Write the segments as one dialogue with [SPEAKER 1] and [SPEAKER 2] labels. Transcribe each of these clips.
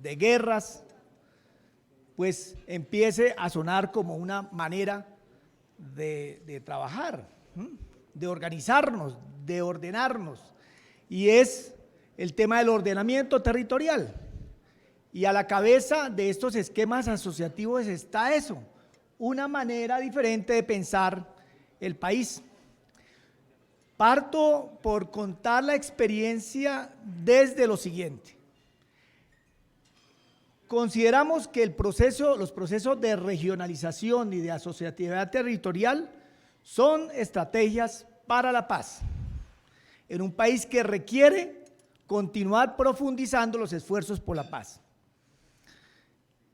[SPEAKER 1] de guerras, pues empiece a sonar como una manera de trabajar, de organizarnos, de ordenarnos, y es el tema del ordenamiento territorial. Y a la cabeza de estos esquemas asociativos está eso, una manera diferente de pensar el país. Parto por contar la experiencia desde lo siguiente. Consideramos que los procesos de regionalización y de asociatividad territorial son estrategias para la paz, en un país que requiere continuar profundizando los esfuerzos por la paz.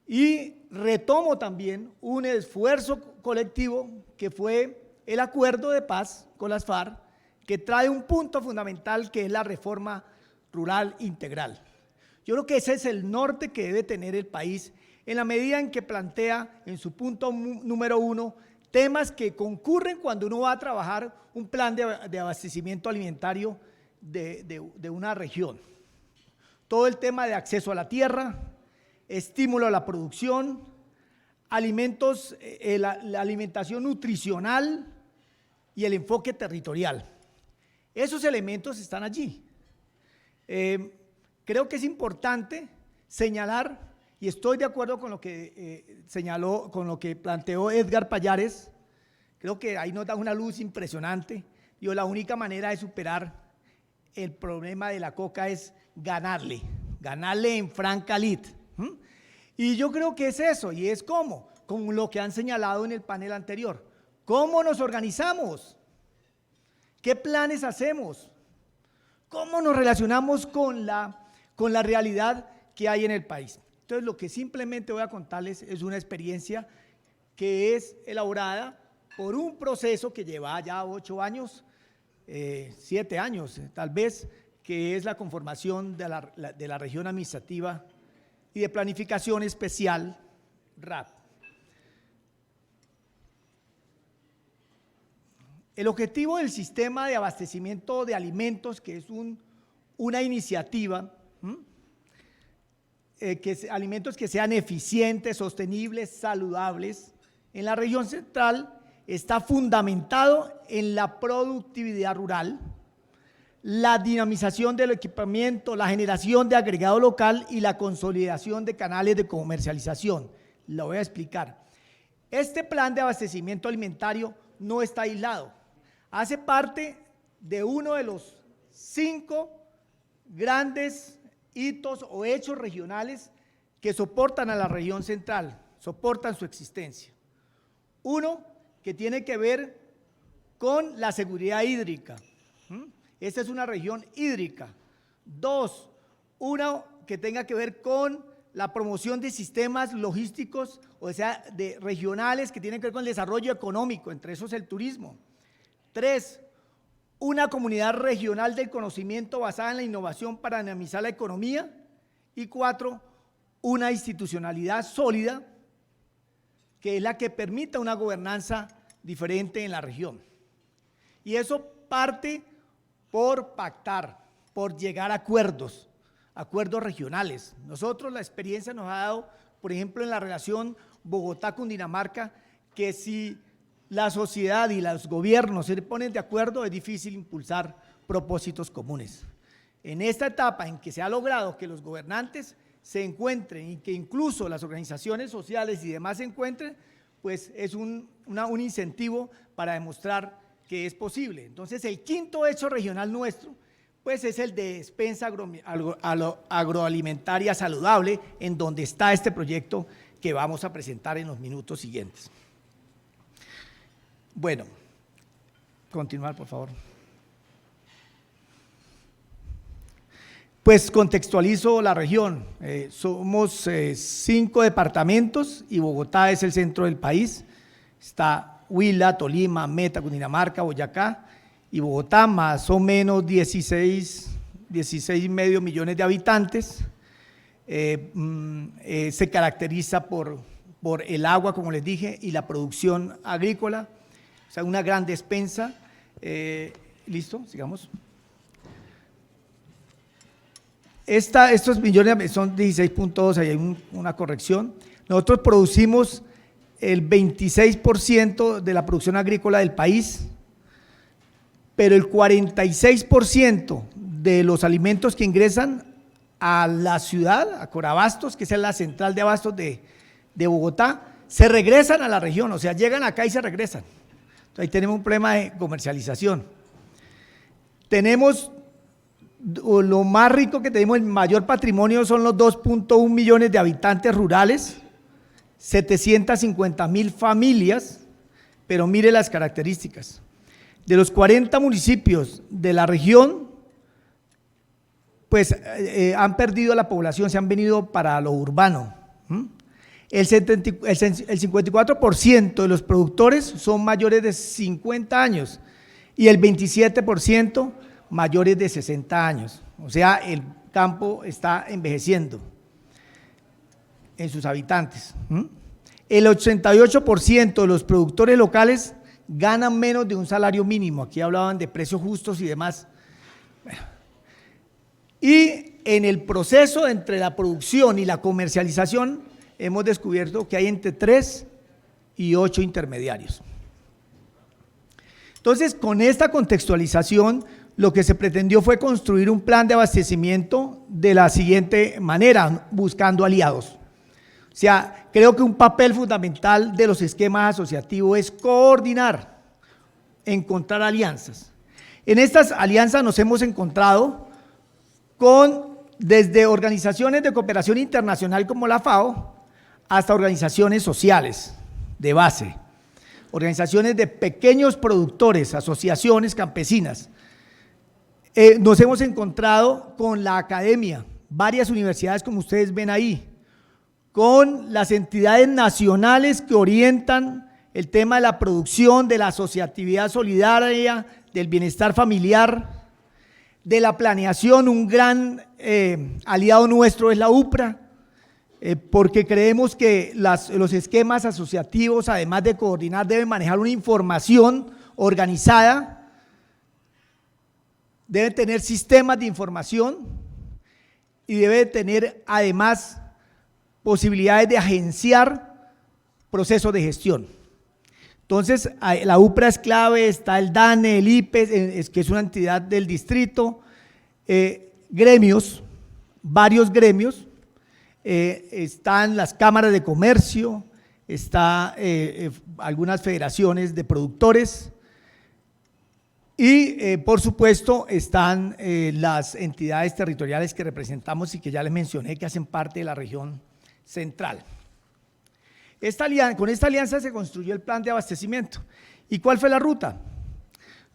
[SPEAKER 1] Y retomo también un esfuerzo colectivo que fue el acuerdo de paz con las FARC, que trae un punto fundamental que es la reforma rural integral. Yo creo que ese es el norte que debe tener el país en la medida en que plantea en su punto número 1 temas que concurren cuando uno va a trabajar un plan de abastecimiento alimentario de una región. Todo el tema de acceso a la tierra, estímulo a la producción, alimentos, la alimentación nutricional y el enfoque territorial. Esos elementos están allí. Creo que es importante señalar, y estoy de acuerdo con lo que señaló, con lo que planteó Edgar Payares. Creo que ahí nos da una luz impresionante. Digo, la única manera de superar el problema de la coca es ganarle en franca lid. Y yo creo que es eso, y es cómo, con lo que han señalado en el panel anterior. ¿Cómo nos organizamos? ¿Qué planes hacemos? ¿Cómo nos relacionamos con la realidad que hay en el país? Entonces, lo que simplemente voy a contarles es una experiencia que es elaborada por un proceso que lleva ya 8 años, 7 años tal vez, que es la conformación de la región administrativa y de planificación especial, RAP. El objetivo del sistema de abastecimiento de alimentos, que es una iniciativa, alimentos que sean eficientes, sostenibles, saludables, en la región central, está fundamentado en la productividad rural, la dinamización del equipamiento, la generación de agregado local y la consolidación de canales de comercialización. Lo voy a explicar. Este plan de abastecimiento alimentario no está aislado, hace parte de uno de los 5 grandes hitos o hechos regionales que soportan a la región central, soportan su existencia. Uno, que tiene que ver con la seguridad hídrica. Esta es una región hídrica. 2, uno que tenga que ver con la promoción de sistemas logísticos, o sea, de regionales que tienen que ver con el desarrollo económico, entre esos el turismo. 3, una comunidad regional del conocimiento basada en la innovación para dinamizar la economía. Y 4, una institucionalidad sólida, que es la que permita una gobernanza diferente en la región. Y eso parte por pactar, por llegar a acuerdos regionales. Nosotros la experiencia nos ha dado, por ejemplo, en la relación Bogotá-Cundinamarca, que si la sociedad y los gobiernos se ponen de acuerdo, es difícil impulsar propósitos comunes. En esta etapa en que se ha logrado que los gobernantes se encuentren y que incluso las organizaciones sociales y demás se encuentren, pues es un incentivo para demostrar que es posible. Entonces, el quinto hecho regional nuestro, pues es el de despensa agroalimentaria saludable, en donde está este proyecto que vamos a presentar en los minutos siguientes. Bueno, continuar, por favor. Pues contextualizo la región. Somos 5 departamentos y Bogotá es el centro del país. Está Huila, Tolima, Meta, Cundinamarca, Boyacá y Bogotá, más o menos 16,5 millones de habitantes. Se caracteriza por el agua, como les dije, y la producción agrícola, o sea, una gran despensa. Listo, sigamos. estos millones son 16.2, ahí hay una corrección. Nosotros producimos el 26% de la producción agrícola del país, pero el 46% de los alimentos que ingresan a la ciudad, a Corabastos, que es la central de abastos de Bogotá, se regresan a la región, o sea, llegan acá y se regresan. Entonces, ahí tenemos un problema de comercialización. Tenemos, lo más rico que tenemos, el mayor patrimonio son los 2.1 millones de habitantes rurales, 750.000 familias, pero mire las características. De los 40 municipios de la región, pues han perdido la población, se han venido para lo urbano. El 54% de los productores son mayores de 50 años y el 27% mayores de 60 años. O sea, el campo está envejeciendo en sus habitantes. El 88% de los productores locales ganan menos de un salario mínimo. Aquí hablaban de precios justos y demás. Y en el proceso entre la producción y la comercialización hemos descubierto que hay entre 3 y 8 intermediarios. Entonces, con esta contextualización, lo que se pretendió fue construir un plan de abastecimiento de la siguiente manera, buscando aliados. O sea, creo que un papel fundamental de los esquemas asociativos es coordinar, encontrar alianzas. En estas alianzas nos hemos encontrado desde organizaciones de cooperación internacional como la FAO, hasta organizaciones sociales de base, organizaciones de pequeños productores, asociaciones campesinas. Nos hemos encontrado con la academia, varias universidades como ustedes ven ahí, con las entidades nacionales que orientan el tema de la producción, de la asociatividad solidaria, del bienestar familiar, de la planeación. Un gran aliado nuestro es la UPRA, porque creemos que los esquemas asociativos, además de coordinar, deben manejar una información organizada, deben tener sistemas de información y deben tener además posibilidades de agenciar procesos de gestión. Entonces, la UPRA es clave, está el DANE, el IPES, que es una entidad del distrito, gremios, varios gremios, están las cámaras de comercio, están algunas federaciones de productores y, por supuesto, están las entidades territoriales que representamos y que ya les mencioné que hacen parte de la región central. Con esta alianza se construyó el plan de abastecimiento. ¿Y cuál fue la ruta?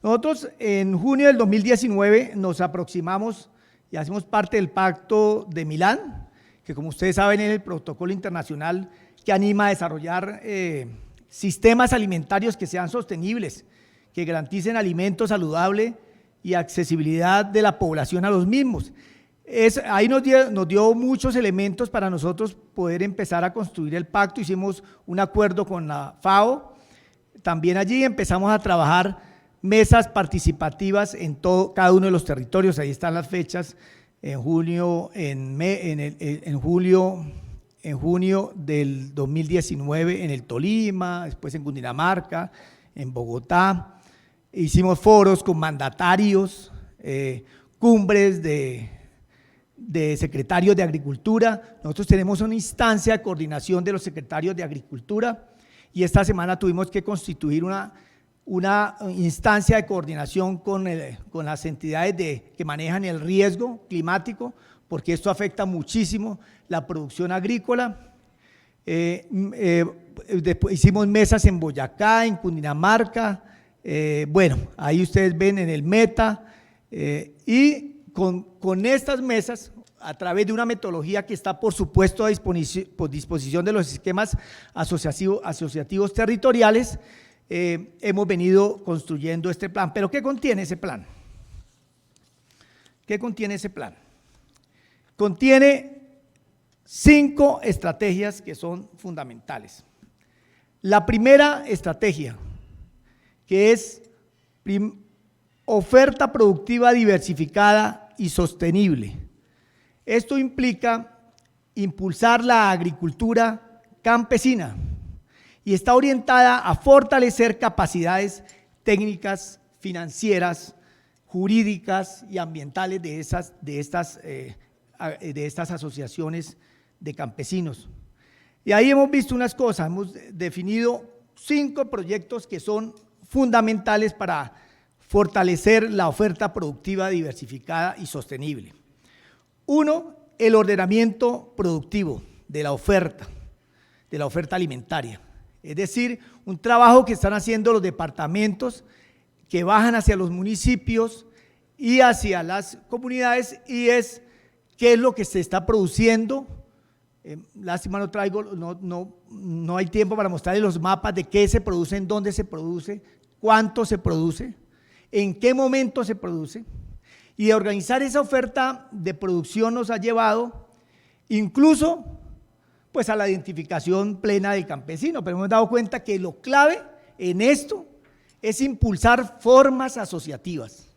[SPEAKER 1] Nosotros en junio del 2019 nos aproximamos y hacemos parte del Pacto de Milán, que como ustedes saben es el protocolo internacional que anima a desarrollar sistemas alimentarios que sean sostenibles, que garanticen alimentos saludables y accesibilidad de la población a los mismos. Ahí nos dio muchos elementos para nosotros poder empezar a construir el pacto. Hicimos un acuerdo con la FAO, también allí empezamos a trabajar mesas participativas en cada uno de los territorios. Ahí están las fechas, en junio del 2019 en el Tolima, después en Cundinamarca, en Bogotá. Hicimos foros con mandatarios, cumbres de secretarios de Agricultura. Nosotros tenemos una instancia de coordinación de los secretarios de Agricultura y esta semana tuvimos que constituir una instancia de coordinación con las entidades que manejan el riesgo climático, porque esto afecta muchísimo la producción agrícola. Después hicimos mesas en Boyacá, en Cundinamarca, bueno, ahí ustedes ven en el Meta, y con estas mesas, a través de una metodología que está por supuesto a disposición de los esquemas asociativos territoriales, hemos venido construyendo este plan. ¿Pero qué contiene ese plan? ¿Qué contiene ese plan? Contiene 5 estrategias que son fundamentales. La primera estrategia, que es oferta productiva diversificada y sostenible. Esto implica impulsar la agricultura campesina y está orientada a fortalecer capacidades técnicas, financieras, jurídicas y ambientales de estas asociaciones de campesinos. Y ahí hemos visto unas cosas, hemos definido 5 proyectos que son fundamentales para fortalecer la oferta productiva diversificada y sostenible. 1, el ordenamiento productivo de la oferta alimentaria. Es decir, un trabajo que están haciendo los departamentos que bajan hacia los municipios y hacia las comunidades, y es qué es lo que se está produciendo. Lástima no traigo, no hay tiempo para mostrarles los mapas de qué se produce, en dónde se produce, cuánto se produce, en qué momento se produce. Y de organizar esa oferta de producción nos ha llevado incluso pues a la identificación plena del campesino, pero hemos dado cuenta que lo clave en esto es impulsar formas asociativas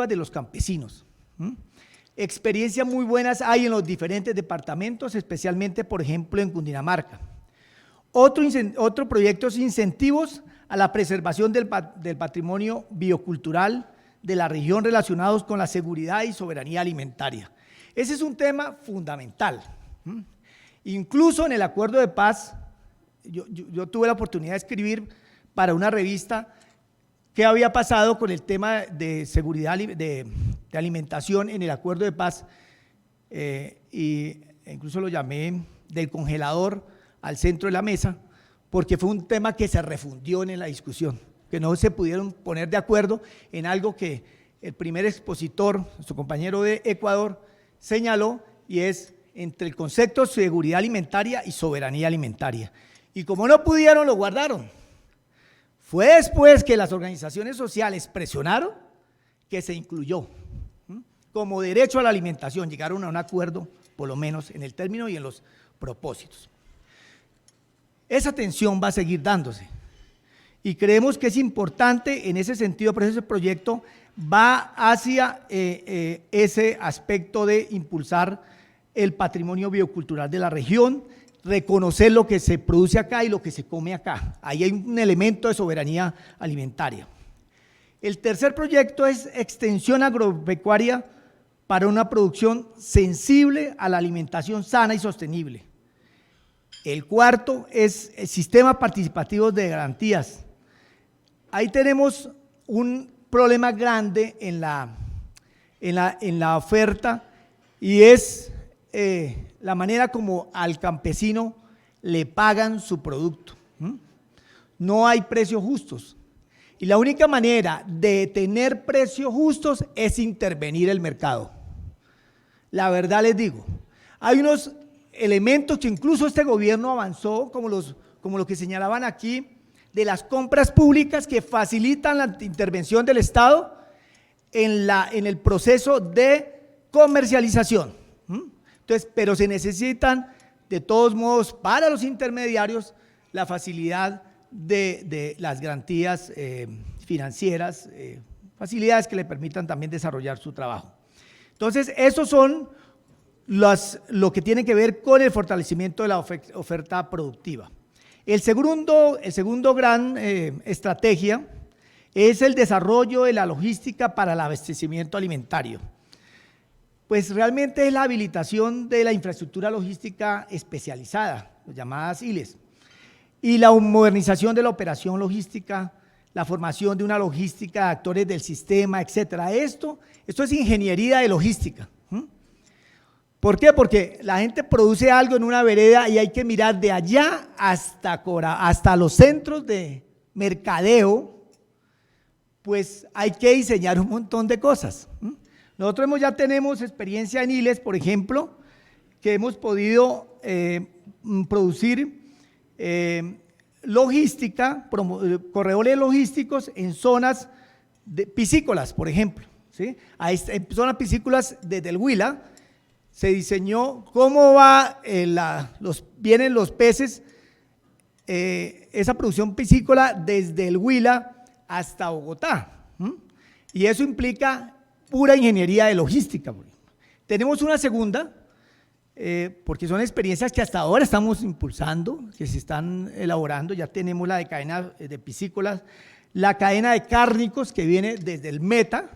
[SPEAKER 1] de los campesinos. Experiencias muy buenas hay en los diferentes departamentos, especialmente, por ejemplo, en Cundinamarca. Otro proyecto es incentivos a la preservación del patrimonio biocultural de la región relacionados con la seguridad y soberanía alimentaria. Ese es un tema fundamental. Incluso en el acuerdo de paz, yo tuve la oportunidad de escribir para una revista qué había pasado con el tema de seguridad de alimentación en el acuerdo de paz, y incluso lo llamé del congelador al centro de la mesa, porque fue un tema que se refundió en la discusión, que no se pudieron poner de acuerdo en algo que el primer expositor, nuestro compañero de Ecuador, señaló, y es entre el concepto de seguridad alimentaria y soberanía alimentaria. Y como no pudieron, lo guardaron. Fue después que las organizaciones sociales presionaron que se incluyó como derecho a la alimentación. Llegaron a un acuerdo, por lo menos en el término y en los propósitos. Esa tensión va a seguir dándose y creemos que es importante en ese sentido, por eso ese proyecto va hacia ese aspecto de impulsar el patrimonio biocultural de la región, reconocer lo que se produce acá y lo que se come acá. Ahí hay un elemento de soberanía alimentaria. El tercer proyecto es extensión agropecuaria para una producción sensible a la alimentación sana y sostenible. El cuarto es el sistema participativo de garantías. Ahí tenemos un problema grande en la oferta, y es la manera como al campesino le pagan su producto. No hay precios justos, y la única manera de tener precios justos es intervenir el mercado. La verdad les digo, hay unos elementos que incluso este gobierno avanzó, como lo que señalaban aquí, de las compras públicas que facilitan la intervención del Estado en el proceso de comercialización. Entonces, pero se necesitan de todos modos para los intermediarios la facilidad de las garantías financieras, facilidades que le permitan también desarrollar su trabajo. Entonces, esos son lo que tiene que ver con el fortalecimiento de la oferta productiva. El segundo gran estrategia es el desarrollo de la logística para el abastecimiento alimentario. Pues realmente es la habilitación de la infraestructura logística especializada, las llamadas ILES, y la modernización de la operación logística, la formación de una logística de actores del sistema, etcétera. Esto es ingeniería de logística. ¿Por qué? Porque la gente produce algo en una vereda y hay que mirar de allá hasta los centros de mercadeo, pues hay que diseñar un montón de cosas. Nosotros ya tenemos experiencia en ILES, por ejemplo, que hemos podido producir logística, corredores logísticos en zonas piscícolas, por ejemplo, ¿sí? En zonas piscícolas desde el Huila se diseñó cómo vienen los peces, esa producción piscícola desde el Huila hasta Bogotá, y eso implica pura ingeniería de logística, Tenemos una segunda, porque son experiencias que hasta ahora estamos impulsando, que se están elaborando. Ya tenemos la de cadena de piscícolas, la cadena de cárnicos que viene desde el Meta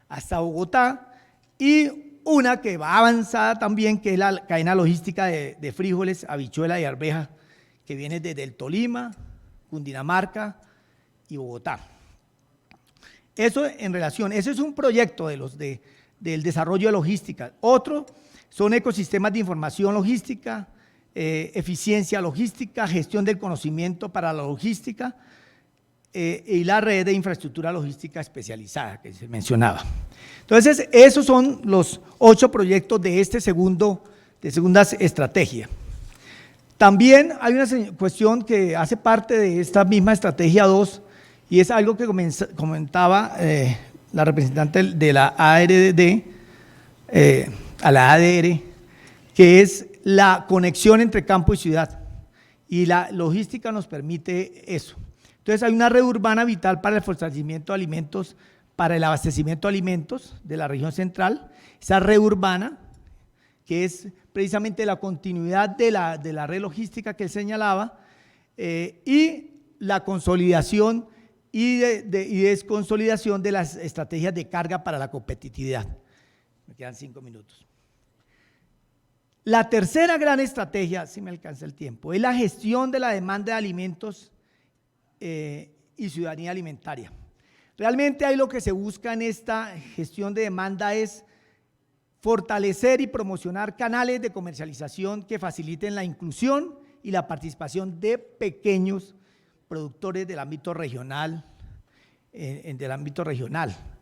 [SPEAKER 1] hasta Bogotá, y una que va avanzada también, que es la cadena logística de frijoles, habichuela y arveja, que viene desde el Tolima, Cundinamarca y Bogotá. Eso en relación, eso es un proyecto del desarrollo de logística. Otro son ecosistemas de información logística, eficiencia logística, gestión del conocimiento para la logística y la red de infraestructura logística especializada que se mencionaba. Entonces, esos son los 8 proyectos de segunda estrategia. También hay una cuestión que hace parte de esta misma estrategia 2, y es algo que comentaba la representante de la ARD, a la ADR, que es la conexión entre campo y ciudad, y la logística nos permite eso. Entonces hay una red urbana vital para el fortalecimiento de alimentos, para el abastecimiento de alimentos de la región central. Esa red urbana, que es precisamente la continuidad de la red logística que él señalaba, y la consolidación y desconsolidación de las estrategias de carga para la competitividad. Me quedan 5 minutos. La tercera gran estrategia, si me alcanza el tiempo, es la gestión de la demanda de alimentos y ciudadanía alimentaria. Realmente ahí lo que se busca en esta gestión de demanda es fortalecer y promocionar canales de comercialización que faciliten la inclusión y la participación de pequeños productores del ámbito regional,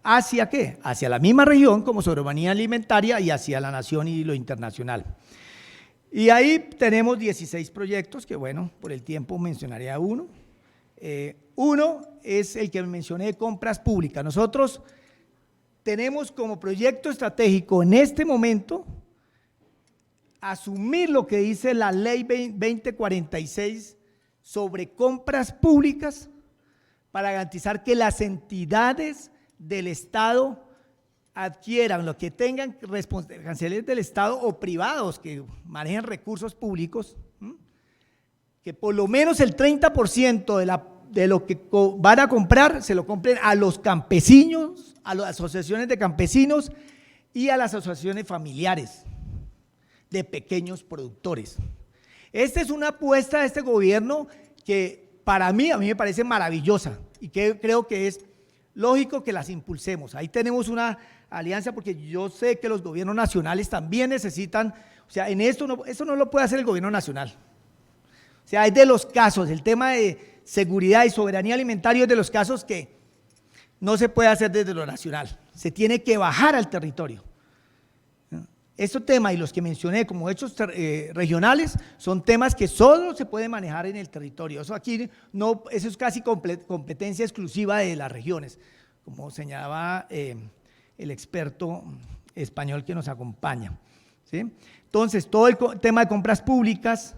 [SPEAKER 1] ¿Hacia qué? Hacia la misma región como soberanía alimentaria y hacia la nación y lo internacional. Y ahí tenemos 16 proyectos que, bueno, por el tiempo mencionaré a uno. Uno es el que mencioné, compras públicas. Nosotros tenemos como proyecto estratégico en este momento asumir lo que dice la ley 2046 sobre compras públicas para garantizar que las entidades del Estado adquieran lo que tengan responsabilidades del Estado o privados que manejen recursos públicos, que por lo menos el 30% de lo que van a comprar se lo compren a los campesinos, a las asociaciones de campesinos y a las asociaciones familiares de pequeños productores. Esta es una apuesta de este gobierno que a mí me parece maravillosa y que creo que es lógico que las impulsemos. Ahí tenemos una alianza porque yo sé que los gobiernos nacionales también necesitan, o sea, en esto no lo puede hacer el gobierno nacional. O sea, es de los casos, el tema de seguridad y soberanía alimentaria es de los casos que no se puede hacer desde lo nacional, se tiene que bajar al territorio. Estos temas y los que mencioné como hechos regionales son temas que solo se pueden manejar en el territorio. Eso aquí no, eso es casi competencia exclusiva de las regiones, como señalaba el experto español que nos acompaña, ¿sí? Entonces, todo el tema de compras públicas,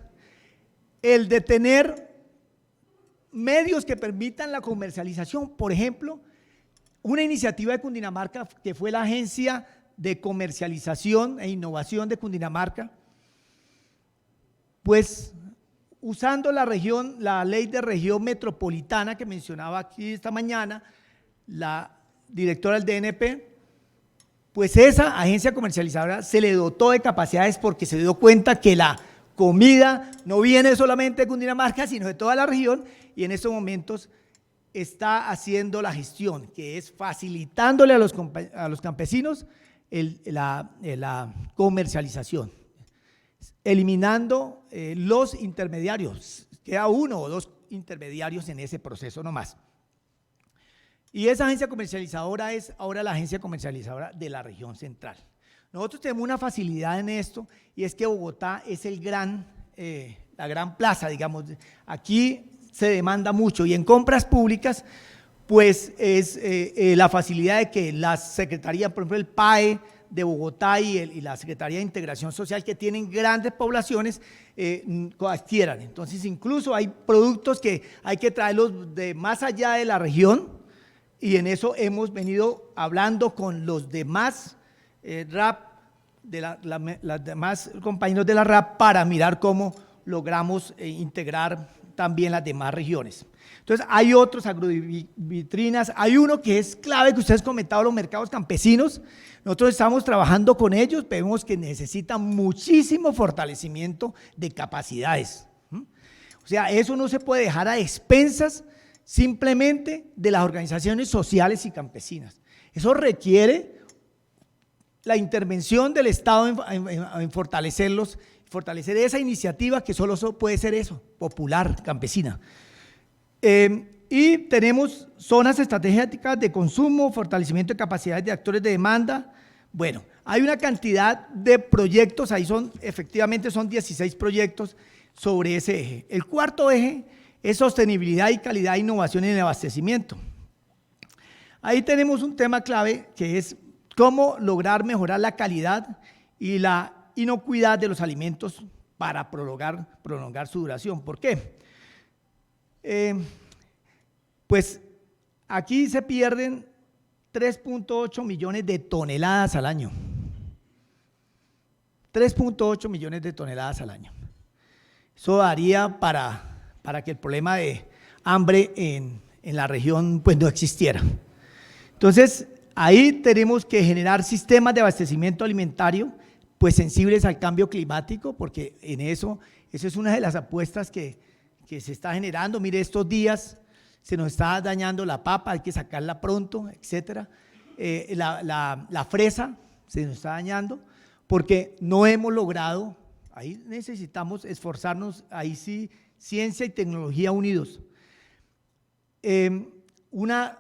[SPEAKER 1] el de tener medios que permitan la comercialización, por ejemplo, una iniciativa de Cundinamarca que fue la Agencia de Comercialización e Innovación de Cundinamarca, pues usando la ley de región metropolitana que mencionaba aquí esta mañana la directora del DNP, pues esa agencia comercializadora se le dotó de capacidades porque se dio cuenta que la comida no viene solamente de Cundinamarca, sino de toda la región, y en estos momentos está haciendo la gestión, que es facilitándole a los campesinos la comercialización, eliminando los intermediarios, queda 1 o 2 intermediarios en ese proceso nomás. Y esa agencia comercializadora es ahora la agencia comercializadora de la región central. Nosotros tenemos una facilidad en esto y es que Bogotá es la gran plaza, digamos, aquí se demanda mucho y en compras públicas pues es la facilidad de que la Secretaría, por ejemplo el PAE de Bogotá y la Secretaría de Integración Social que tienen grandes poblaciones adquieran. Entonces incluso hay productos que hay que traerlos de más allá de la región y en eso hemos venido hablando con los demás RAP las demás compañeros de la RAP para mirar cómo logramos integrar también las demás regiones. Entonces, hay otros agrovitrinas, hay uno que es clave que ustedes comentaban, los mercados campesinos. Nosotros estamos trabajando con ellos, vemos que necesitan muchísimo fortalecimiento de capacidades. O sea, eso no se puede dejar a expensas simplemente de las organizaciones sociales y campesinas. Eso requiere la intervención del Estado en fortalecerlos, fortalecer esa iniciativa que solo puede ser eso, popular, campesina. Y tenemos zonas estratégicas de consumo, fortalecimiento de capacidades de actores de demanda. Bueno, hay una cantidad de proyectos, ahí efectivamente son 16 proyectos sobre ese eje. El cuarto eje es sostenibilidad y calidad e innovación en el abastecimiento. Ahí tenemos un tema clave que es cómo lograr mejorar la calidad y la inocuidad de los alimentos para prolongar su duración. ¿Por qué? Pues aquí se pierden 3.8 millones de toneladas al año. 3.8 millones de toneladas al año. Eso daría para que el problema de hambre en la región pues no existiera. Entonces, ahí tenemos que generar sistemas de abastecimiento alimentario pues sensibles al cambio climático, porque en eso es una de las apuestas que se está generando. Mire, estos días se nos está dañando la papa, hay que sacarla pronto, etcétera. La fresa se nos está dañando porque no hemos logrado, ahí necesitamos esforzarnos, ahí sí, ciencia y tecnología unidos. Unos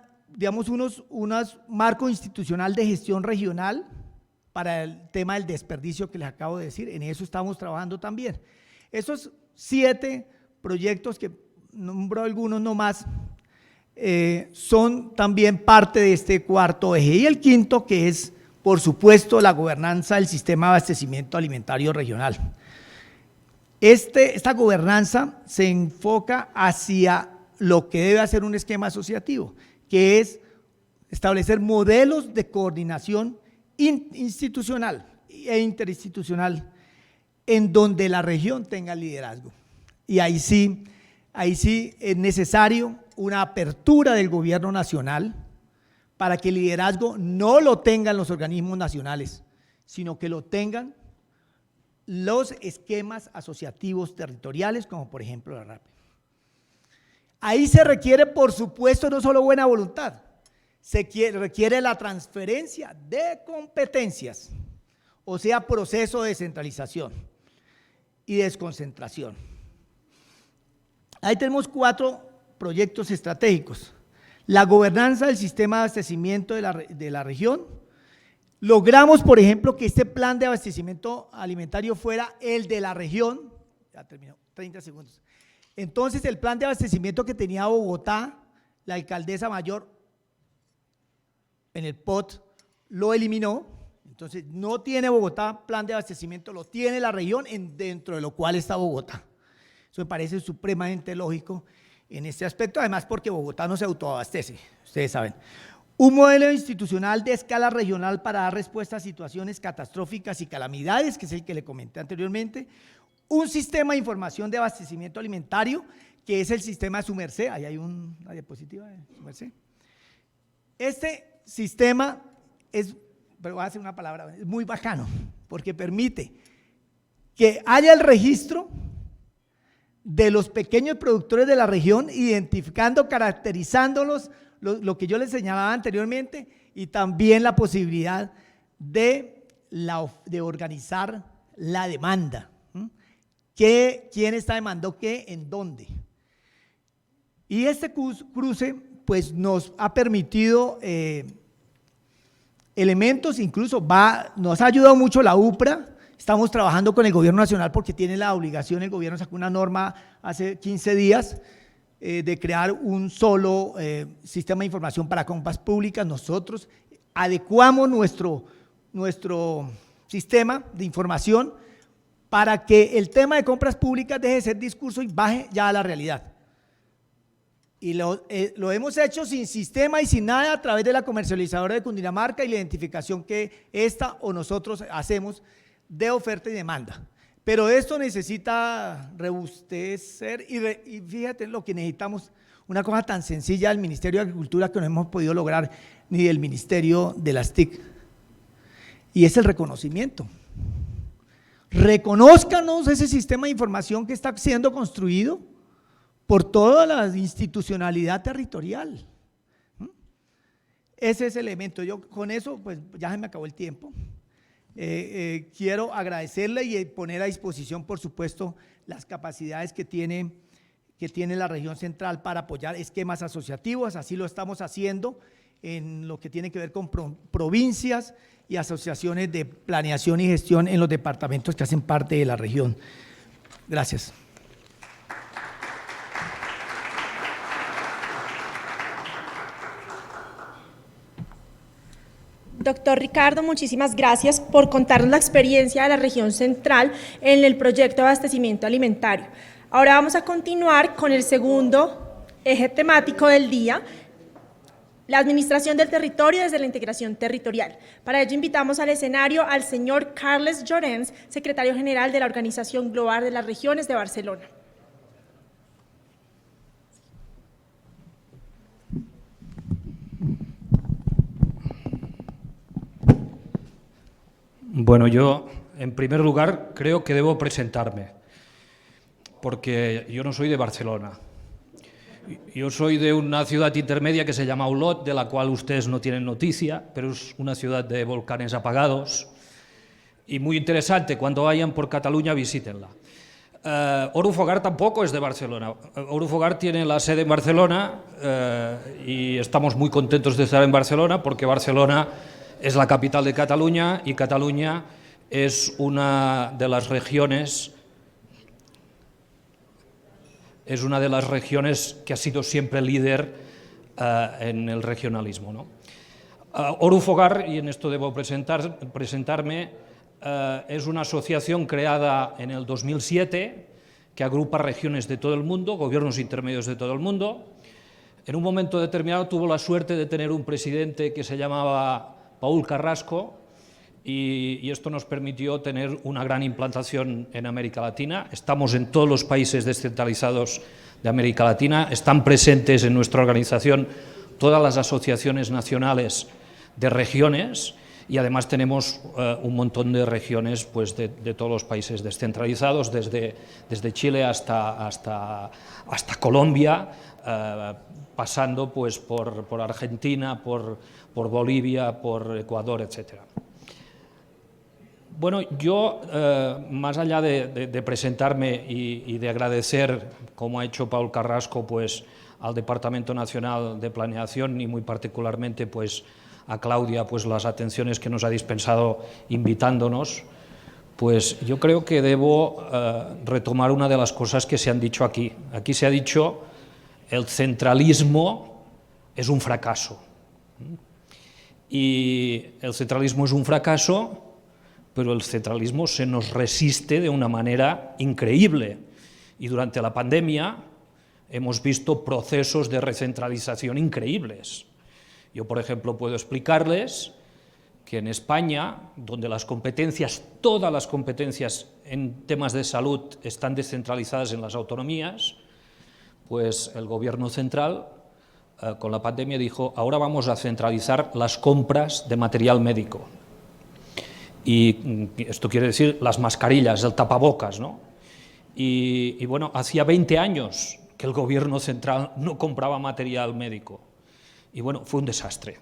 [SPEAKER 1] marco institucional de gestión regional para el tema del desperdicio que les acabo de decir, en eso estamos trabajando también. Esos 7 proyectos que nombro algunos nomás, son también parte de este cuarto eje. Y el quinto, que es, por supuesto, la gobernanza del sistema de abastecimiento alimentario regional. Esta gobernanza se enfoca hacia lo que debe hacer un esquema asociativo, que es establecer modelos de coordinación institucional e interinstitucional en donde la región tenga liderazgo. Y ahí sí es necesario una apertura del gobierno nacional para que el liderazgo no lo tengan los organismos nacionales, sino que lo tengan los esquemas asociativos territoriales, como por ejemplo la RAP. Ahí se requiere, por supuesto, no solo buena voluntad, requiere la transferencia de competencias, o sea, proceso de descentralización y desconcentración. Ahí tenemos 4 proyectos estratégicos. La gobernanza del sistema de abastecimiento de la región. Logramos, por ejemplo, que este plan de abastecimiento alimentario fuera el de la región. Ya terminó, 30 segundos. Entonces, el plan de abastecimiento que tenía Bogotá, la alcaldesa mayor, en el POT, lo eliminó. Entonces, no tiene Bogotá plan de abastecimiento, lo tiene la región, dentro de lo cual está Bogotá. Eso me parece supremamente lógico en este aspecto, además porque Bogotá no se autoabastece, ustedes saben. Un modelo institucional de escala regional para dar respuesta a situaciones catastróficas y calamidades, que es el que le comenté anteriormente. Un sistema de información de abastecimiento alimentario, que es el sistema de Su Merced. Ahí hay una diapositiva de Su Merced. Este sistema pero voy a hacer una palabra, es muy bacano, porque permite que haya el registro de los pequeños productores de la región, identificando, caracterizándolos, lo que yo les señalaba anteriormente, y también la posibilidad de organizar la demanda. ¿Quién está demandando qué, en dónde? Y este cruce pues nos ha permitido elementos, incluso nos ha ayudado mucho la UPRA. Estamos trabajando con el gobierno nacional porque tiene la obligación, el gobierno sacó una norma hace 15 días de crear un solo sistema de información para compras públicas. Nosotros adecuamos nuestro sistema de información para que el tema de compras públicas deje de ser discurso y baje ya a la realidad. Y lo hemos hecho sin sistema y sin nada a través de la comercializadora de Cundinamarca y la identificación que esta o nosotros hacemos de oferta y demanda. Pero esto necesita robustecer y fíjate lo que necesitamos, una cosa tan sencilla del Ministerio de Agricultura que no hemos podido lograr ni del Ministerio de las TIC, y es el reconocimiento. Reconózcanos ese sistema de información que está siendo construido por toda la institucionalidad territorial. Ese es el elemento. Yo con eso, pues ya se me acabó el tiempo. Quiero agradecerle y poner a disposición, por supuesto, las capacidades que tiene la región central para apoyar esquemas asociativos. Así lo estamos haciendo en lo que tiene que ver con provincias y asociaciones de planeación y gestión en los departamentos que hacen parte de la región. Gracias.
[SPEAKER 2] Doctor Ricardo, muchísimas gracias por contarnos la experiencia de la región central en el proyecto de abastecimiento alimentario. Ahora vamos a continuar con el segundo eje temático del día, la administración del territorio desde la integración territorial. Para ello invitamos al escenario al señor Carles Llorens, secretario general de la Organización Global de las Regiones de Barcelona.
[SPEAKER 3] Bueno, yo, en primer lugar, creo que debo presentarme, porque yo no soy de Barcelona. Yo soy de una ciudad intermedia que se llama Olot, de la cual ustedes no tienen noticia, pero es una ciudad de volcanes apagados y muy interesante. Cuando vayan por Cataluña, visítenla. Orufogar tampoco es de Barcelona. Orufogar tiene la sede en Barcelona y estamos muy contentos de estar en Barcelona porque Barcelona es la capital de Cataluña y Cataluña es una de las regiones que ha sido siempre líder en el regionalismo, ¿no? Orufogar, y en esto debo presentarme, es una asociación creada en el 2007 que agrupa regiones de todo el mundo, gobiernos intermedios de todo el mundo. En un momento determinado tuvo la suerte de tener un presidente que se llamaba Paul Carrasco, y esto nos permitió tener una gran implantación en América Latina. Estamos en todos los países descentralizados de América Latina, están presentes en nuestra organización todas las asociaciones nacionales de regiones y además tenemos un montón de regiones pues, de todos los países descentralizados, desde Chile hasta Colombia, pasando pues, por Argentina, por Bolivia, por Ecuador, etc. Bueno, yo, más allá de presentarme y de agradecer, como ha hecho Paul Carrasco, pues, al Departamento Nacional de Planeación y muy particularmente pues, a Claudia pues, las atenciones que nos ha dispensado invitándonos, pues yo creo que debo retomar una de las cosas que se han dicho aquí. Aquí se ha dicho el centralismo es un fracaso. Y el centralismo es un fracaso, pero el centralismo se nos resiste de una manera increíble. Y durante la pandemia hemos visto procesos de recentralización increíbles. Yo, por ejemplo, puedo explicarles que en España, donde las competencias, todas las competencias en temas de salud están descentralizadas en las autonomías, pues el gobierno central con la pandemia dijo, ahora vamos a centralizar las compras de material médico. Y esto quiere decir las mascarillas, el tapabocas, ¿no? Y bueno, hacía 20 años que el gobierno central no compraba material médico. Y bueno, fue un desastre,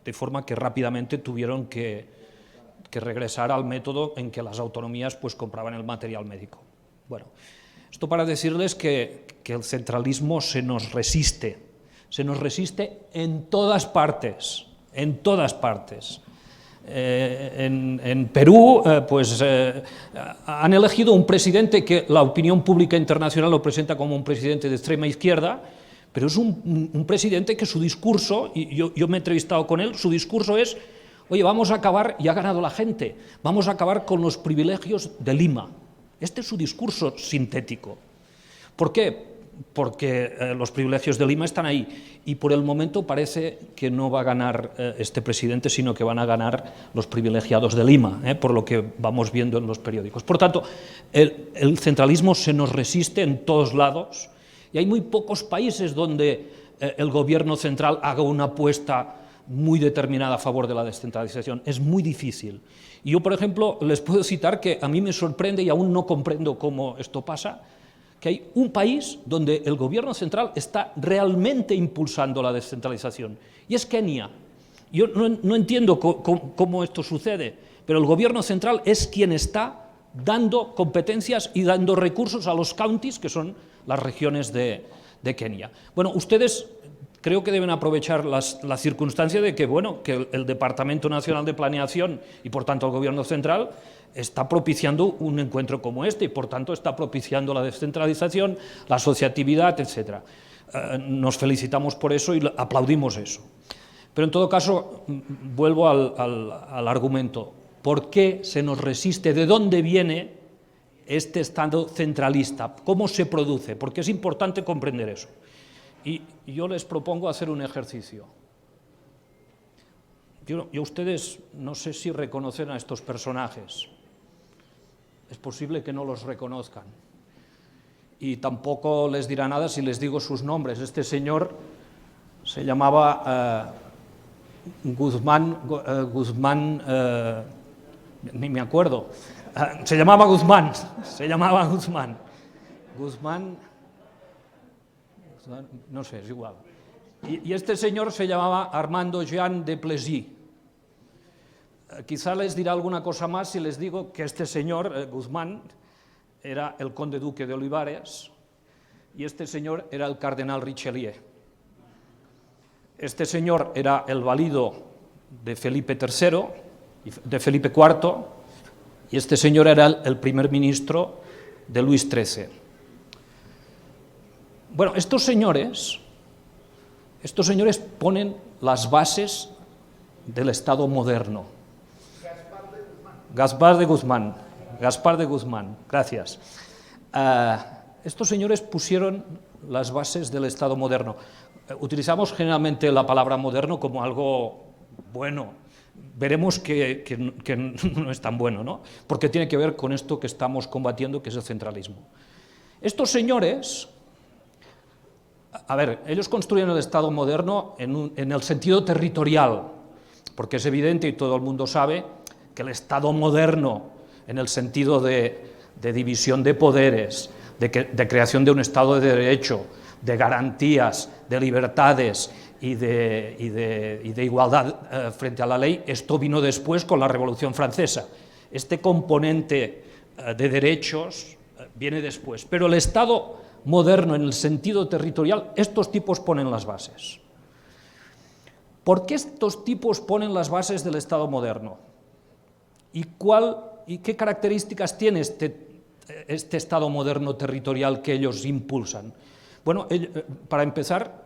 [SPEAKER 3] de forma que rápidamente tuvieron que regresar al método en que las autonomías pues, compraban el material médico. Bueno, esto para decirles que el centralismo se nos resiste en todas partes, en todas partes. En Perú pues, han elegido un presidente que la opinión pública internacional lo presenta como un presidente de extrema izquierda, pero es un presidente que su discurso, y yo me he entrevistado con él, su discurso es, oye, vamos a acabar, y ha ganado la gente, vamos a acabar con los privilegios de Lima. Este es su discurso sintético. ¿Por qué? porque los privilegios de Lima están ahí y por el momento parece que no va a ganar este presidente, sino que van a ganar los privilegiados de Lima, por lo que vamos viendo en los periódicos. Por tanto, el centralismo se nos resiste en todos lados y hay muy pocos países donde el gobierno central haga una apuesta muy determinada a favor de la descentralización. Es muy difícil. Y yo, por ejemplo, les puedo citar que a mí me sorprende y aún no comprendo cómo esto pasa, que hay un país donde el gobierno central está realmente impulsando la descentralización, y es Kenia. Yo no entiendo cómo esto sucede, pero el gobierno central es quien está dando competencias y dando recursos a los counties, que son las regiones de Kenia. Bueno, ustedes creo que deben aprovechar la circunstancia de que, bueno, que el Departamento Nacional de Planeación y, por tanto, el Gobierno Central está propiciando un encuentro como este y, por tanto, está propiciando la descentralización, la asociatividad, etc. Nos felicitamos por eso y aplaudimos eso. Pero, en todo caso, vuelvo al argumento. ¿Por qué se nos resiste? ¿De dónde viene este Estado centralista? ¿Cómo se produce? Porque es importante comprender eso. Y yo les propongo hacer un ejercicio. Yo ustedes no sé si reconocen a estos personajes. Es posible que no los reconozcan. Y tampoco les dirá nada si les digo sus nombres. Este señor se llamaba Guzmán, ni me acuerdo. Se llamaba Guzmán. Guzmán, no sé, es igual. Y este señor se llamaba Armando Jean de Plessis. Quizá les dirá alguna cosa más si les digo que este señor, Guzmán, era el conde duque de Olivares y este señor era el cardenal Richelieu. Este señor era el valido de Felipe III, de Felipe IV, y este señor era el primer ministro de Luis XIII. Bueno, estos señores ponen las bases del Estado moderno. Gaspar de Guzmán, gracias. Estos señores pusieron las bases del Estado moderno. Utilizamos generalmente la palabra moderno como algo bueno. Veremos que no es tan bueno, ¿no? Porque tiene que ver con esto que estamos combatiendo, que es el centralismo. Estos señores, a ver, ellos construyen el Estado moderno en el sentido territorial, porque es evidente y todo el mundo sabe que el Estado moderno, en el sentido de división de poderes, de creación de un Estado de derecho, de garantías, de libertades y de igualdad frente a la ley, esto vino después con la Revolución Francesa. Este componente de derechos viene después, pero el Estado moderno en el sentido territorial, estos tipos ponen las bases. ¿Por qué estos tipos ponen las bases del Estado moderno? ¿Y qué características tiene este Estado moderno territorial que ellos impulsan? Bueno, para empezar,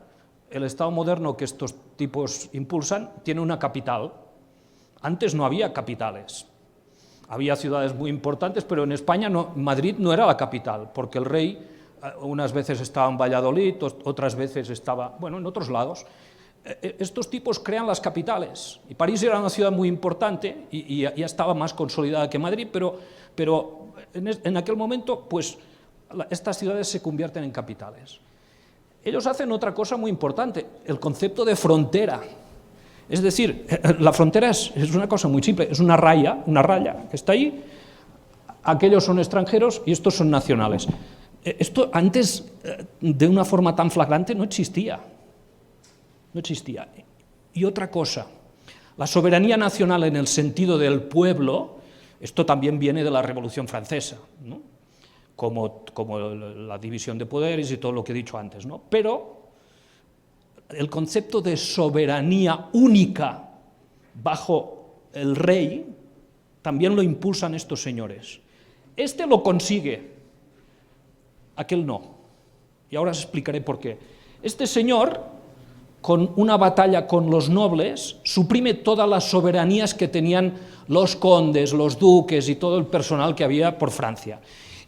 [SPEAKER 3] el Estado moderno que estos tipos impulsan tiene una capital. Antes no había capitales. Había ciudades muy importantes, pero en España Madrid no era la capital, porque el rey unas veces estaba en Valladolid, otras veces estaba, bueno, en otros lados. Estos tipos crean las capitales, y París era una ciudad muy importante y ya estaba más consolidada que Madrid, pero en aquel momento, pues, estas ciudades se convierten en capitales. Ellos hacen otra cosa muy importante, el concepto de frontera. Es decir, la frontera es una cosa muy simple, es una raya que está ahí, aquellos son extranjeros y estos son nacionales. Esto antes, de una forma tan flagrante, no existía. No existía. Y otra cosa, la soberanía nacional en el sentido del pueblo, esto también viene de la Revolución Francesa, ¿no? como la división de poderes y todo lo que he dicho antes, ¿no? Pero el concepto de soberanía única bajo el rey también lo impulsan estos señores. Este lo consigue, aquel no. Y ahora os explicaré por qué. Este señor, con una batalla con los nobles, suprime todas las soberanías que tenían los condes, los duques y todo el personal que había por Francia.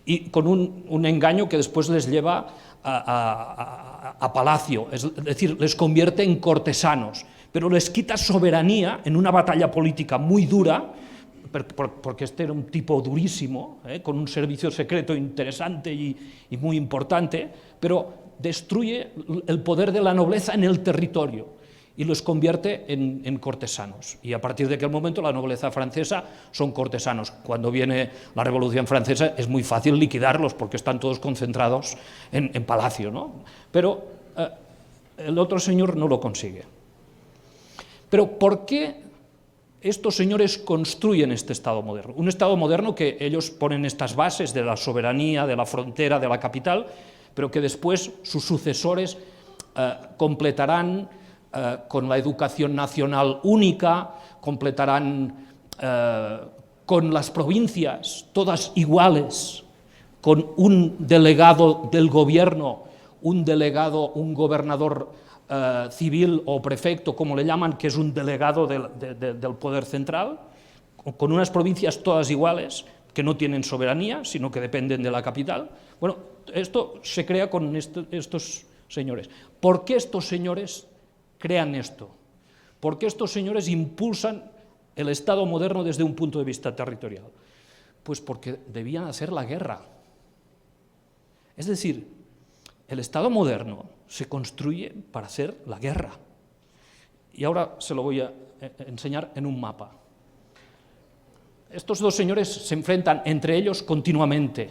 [SPEAKER 3] Y con un engaño que después les lleva a palacio, es decir, les convierte en cortesanos, pero les quita soberanía en una batalla política muy dura, porque este era un tipo durísimo, con un servicio secreto interesante y muy importante, pero destruye el poder de la nobleza en el territorio y los convierte en cortesanos. Y a partir de aquel momento la nobleza francesa son cortesanos. Cuando viene la Revolución Francesa es muy fácil liquidarlos porque están todos concentrados en palacio, ¿no? Pero el otro señor no lo consigue. Pero ¿por qué estos señores construyen este Estado moderno? Un Estado moderno que ellos ponen estas bases de la soberanía, de la frontera, de la capital, pero que después sus sucesores completarán con la educación nacional única, completarán con las provincias, todas iguales, con un delegado del gobierno, un gobernador civil o prefecto, como le llaman, que es un delegado del poder central, con unas provincias todas iguales, que no tienen soberanía, sino que dependen de la capital. Bueno, esto se crea con estos señores. ¿Por qué estos señores crean esto? ¿Por qué estos señores impulsan el Estado moderno desde un punto de vista territorial? Pues porque debían hacer la guerra. Es decir, el Estado moderno se construye para hacer la guerra. Y ahora se lo voy a enseñar en un mapa. Estos dos señores se enfrentan entre ellos continuamente.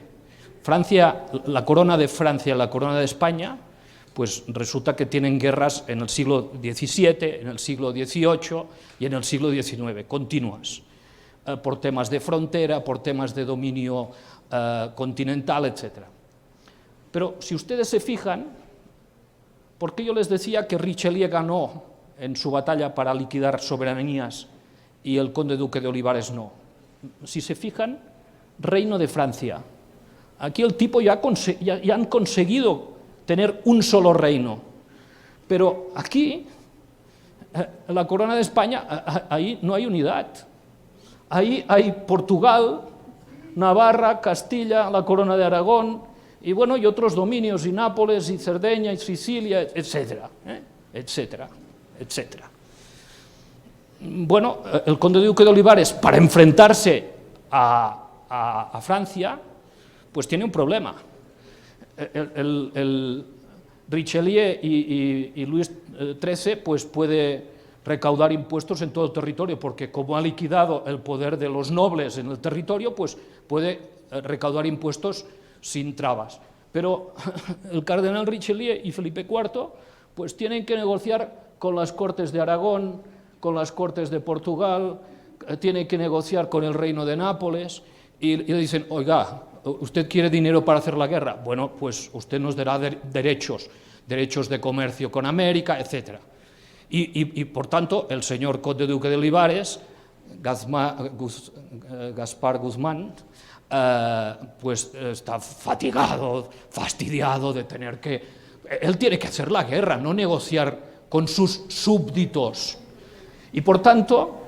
[SPEAKER 3] Francia, la corona de Francia y la corona de España, pues resulta que tienen guerras en el siglo XVII, en el siglo XVIII y en el siglo XIX, continuas, por temas de frontera, por temas de dominio continental, etc. Pero si ustedes se fijan, ¿por qué yo les decía que Richelieu ganó en su batalla para liquidar soberanías y el conde duque de Olivares no? Si se fijan, Reino de Francia. Aquí el tipo ya han conseguido tener un solo reino, pero aquí, la corona de España, ahí no hay unidad. Ahí hay Portugal, Navarra, Castilla, la corona de Aragón, y bueno, y otros dominios, y Nápoles, y Cerdeña, y Sicilia, etcétera, etcétera, etcétera. Bueno, el conde duque de Olivares, para enfrentarse a Francia, pues tiene un problema. El Richelieu y Luis XIII pues puede recaudar impuestos en todo el territorio, porque como ha liquidado el poder de los nobles en el territorio, pues puede recaudar impuestos sin trabas. Pero el cardenal Richelieu y Felipe IV pues tienen que negociar con las Cortes de Aragón, con las Cortes de Portugal, tienen que negociar con el Reino de Nápoles, y le dicen, oiga, ¿usted quiere dinero para hacer la guerra? Bueno, pues usted nos dará derechos de comercio con América, etc. Y por tanto, el señor conde duque de Olivares, Gaspar Guzmán, pues está fatigado, fastidiado de tener que... Él tiene que hacer la guerra, no negociar con sus súbditos. Y por tanto,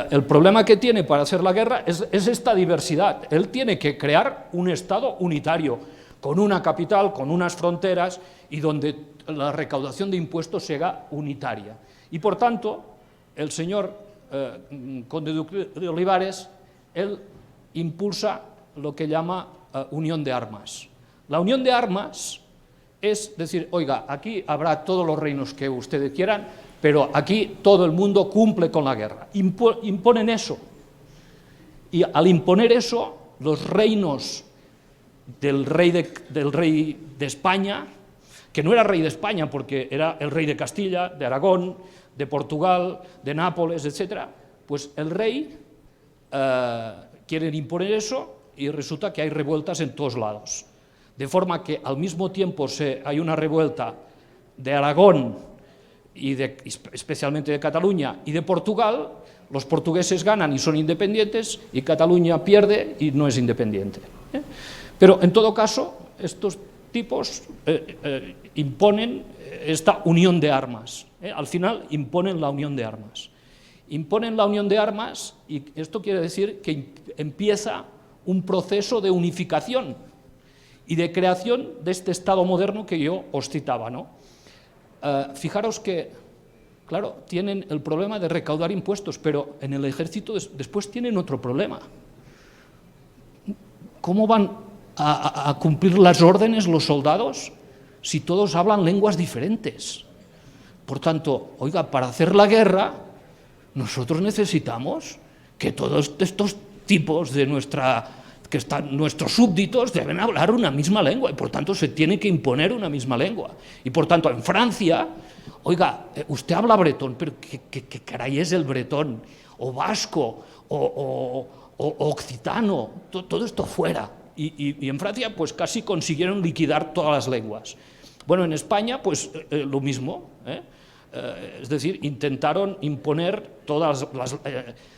[SPEAKER 3] el problema que tiene para hacer la guerra es esta diversidad. Él tiene que crear un Estado unitario, con una capital, con unas fronteras, y donde la recaudación de impuestos sea unitaria. Y por tanto, el señor conde duque de Olivares, él impulsa lo que llama unión de armas. La unión de armas es decir, oiga, aquí habrá todos los reinos que ustedes quieran, pero aquí todo el mundo cumple con la guerra. Imponen eso. Y al imponer eso, los reinos del rey de España, que no era rey de España porque era el rey de Castilla, de Aragón, de Portugal, de Nápoles, etc., pues el rey quiere imponer eso y resulta que hay revueltas en todos lados. De forma que al mismo tiempo hay una revuelta de Aragón, y especialmente de Cataluña y de Portugal. Los portugueses ganan y son independientes, y Cataluña pierde y no es independiente. Pero en todo caso, estos tipos imponen esta unión de armas. Al final imponen la unión de armas. Imponen la unión de armas, y esto quiere decir que empieza un proceso de unificación. y de creación de este Estado moderno que yo os citaba, ¿no? Fijaros que, claro, tienen el problema de recaudar impuestos, pero en el ejército después tienen otro problema. ¿Cómo van a cumplir las órdenes los soldados si todos hablan lenguas diferentes? Por tanto, oiga, para hacer la guerra, nosotros necesitamos que todos estos tipos de nuestros súbditos deben hablar una misma lengua y por tanto se tiene que imponer una misma lengua. Y por tanto, en Francia, oiga, usted habla bretón, pero ¿qué caray es el bretón? O vasco, o occitano, todo esto fuera. Y en Francia pues casi consiguieron liquidar todas las lenguas. Bueno, en España pues lo mismo, es decir, intentaron imponer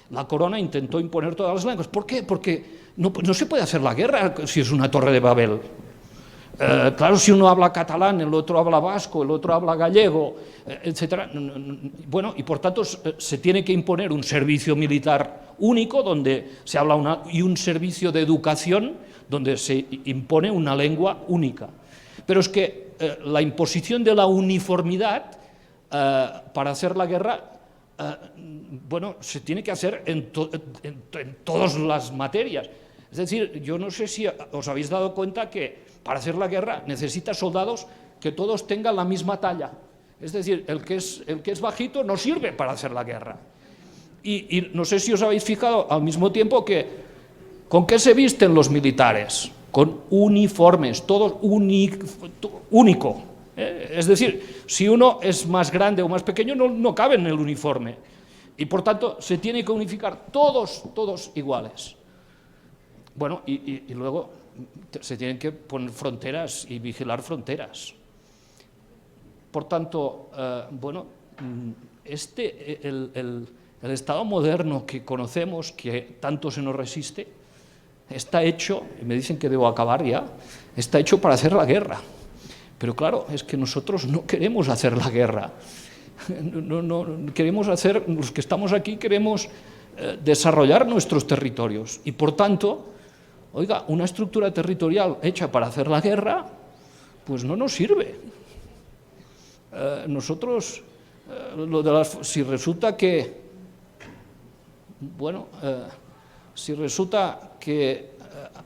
[SPEAKER 3] la corona intentó imponer todas las lenguas. ¿Por qué? Porque no se puede hacer la guerra si es una torre de Babel. Claro, si uno habla catalán, el otro habla vasco, el otro habla gallego, etc. Bueno, y por tanto se tiene que imponer un servicio militar único donde se habla y un servicio de educación donde se impone una lengua única. Pero es que la imposición de la uniformidad para hacer la guerra, bueno, se tiene que hacer en todas las materias. Es decir, yo no sé si os habéis dado cuenta que para hacer la guerra necesita soldados que todos tengan la misma talla. Es decir, el que es bajito no sirve para hacer la guerra. Y no sé si os habéis fijado al mismo tiempo que ¿con qué se visten los militares? Con uniformes, todo único. Es decir, si uno es más grande o más pequeño no cabe en el uniforme. Y por tanto se tiene que unificar todos iguales. Bueno, y luego se tienen que poner fronteras y vigilar fronteras. Por tanto, bueno, el Estado moderno que conocemos, que tanto se nos resiste, está hecho, y me dicen que debo acabar ya, está hecho para hacer la guerra. Pero claro, es que nosotros no queremos hacer la guerra. No queremos hacer, los que estamos aquí queremos desarrollar nuestros territorios. Y por tanto, oiga, una estructura territorial hecha para hacer la guerra, pues no nos sirve. Nosotros, si resulta que, bueno, si resulta que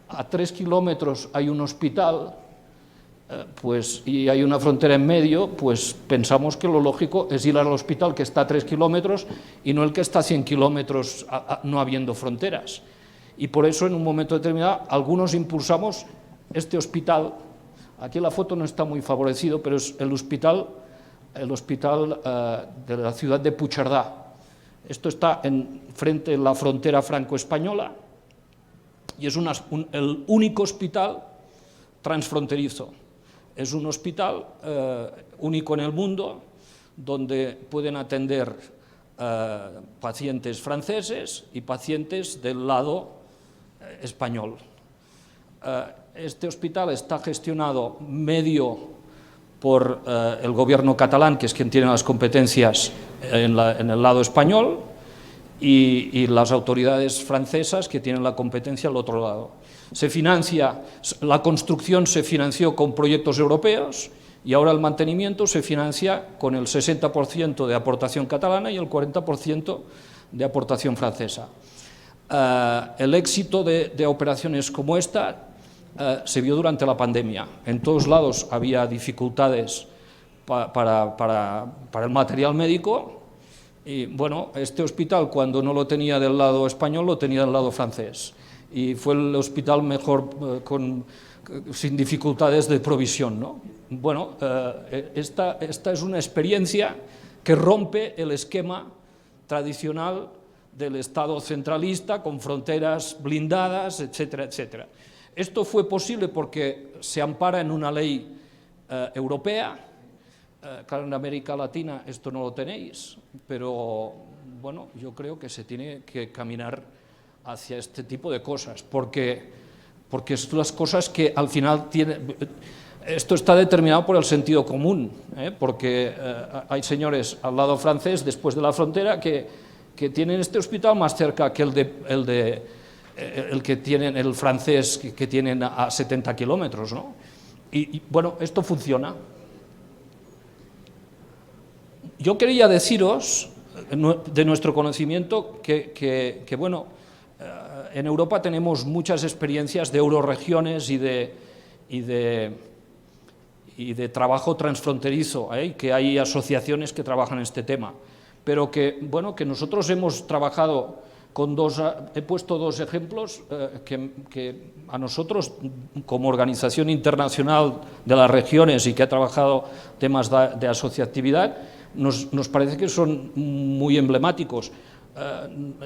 [SPEAKER 3] a 3 kilómetros hay un hospital, pues, y hay una frontera en medio, pues pensamos que lo lógico es ir al hospital que está a 3 kilómetros y no el que está a 100 kilómetros no habiendo fronteras. Y por eso en un momento determinado algunos impulsamos este hospital. Aquí la foto no está muy favorecido, pero es el hospital de la ciudad de Puigcerdà. Esto está frente de la frontera franco-española y es el único hospital transfronterizo. Es un hospital único en el mundo donde pueden atender pacientes franceses y pacientes del lado español. Este hospital está gestionado medio por el gobierno catalán, que es quien tiene las competencias en el lado español, y las autoridades francesas, que tienen la competencia al otro lado. La construcción se financió con proyectos europeos y ahora el mantenimiento se financia con el 60% de aportación catalana y el 40% de aportación francesa. El éxito de operaciones como esta se vio durante la pandemia. En todos lados había dificultades para el material médico y, bueno, este hospital cuando no lo tenía del lado español lo tenía del lado francés y fue el hospital mejor sin dificultades de provisión, ¿no? Bueno, esta es una experiencia que rompe el esquema tradicional del Estado centralista con fronteras blindadas, etcétera, etcétera. Esto fue posible porque se ampara en una ley europea. Claro, en América Latina esto no lo tenéis, pero bueno, yo creo que se tiene que caminar hacia este tipo de cosas, porque son las cosas que al final tienen. Esto está determinado por el sentido común, porque hay señores al lado francés, después de la frontera, que tienen este hospital más cerca que el el que tienen, el francés que tienen a 70 kilómetros, ¿no? Y bueno, esto funciona. Yo quería deciros, de nuestro conocimiento, que bueno, en Europa tenemos muchas experiencias de euroregiones y de trabajo transfronterizo, que hay asociaciones que trabajan en este tema, pero que, bueno, que nosotros hemos trabajado con he puesto dos ejemplos que a nosotros, como organización internacional de las regiones y que ha trabajado temas de asociatividad, nos parece que son muy emblemáticos.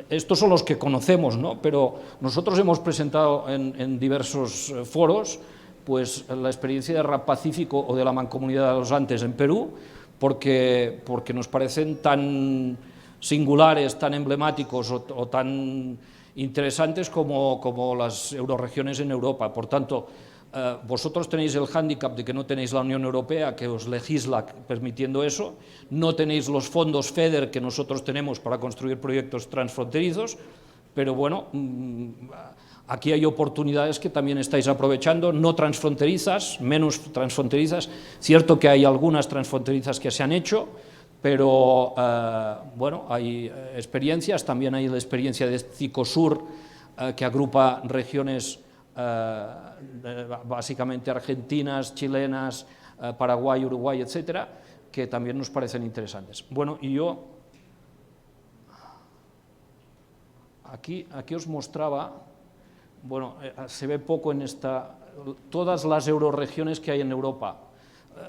[SPEAKER 3] Estos son los que conocemos, ¿no? Pero nosotros hemos presentado en diversos foros pues la experiencia de Rap Pacífico o de la Mancomunidad de los Andes en Perú, porque nos parecen tan singulares, tan emblemáticos o tan interesantes como las euroregiones en Europa. Por tanto, vosotros tenéis el hándicap de que no tenéis la Unión Europea que os legisla permitiendo eso, no tenéis los fondos FEDER que nosotros tenemos para construir proyectos transfronterizos, pero bueno, aquí hay oportunidades que también estáis aprovechando, no transfronterizas, menos transfronterizas. Cierto que hay algunas transfronterizas que se han hecho, pero bueno, hay experiencias, también hay la experiencia de Cicosur, que agrupa regiones básicamente argentinas, chilenas, Paraguay, Uruguay, etcétera, que también nos parecen interesantes. Bueno, y yo aquí os mostraba, bueno, se ve poco en todas las euroregiones que hay en Europa,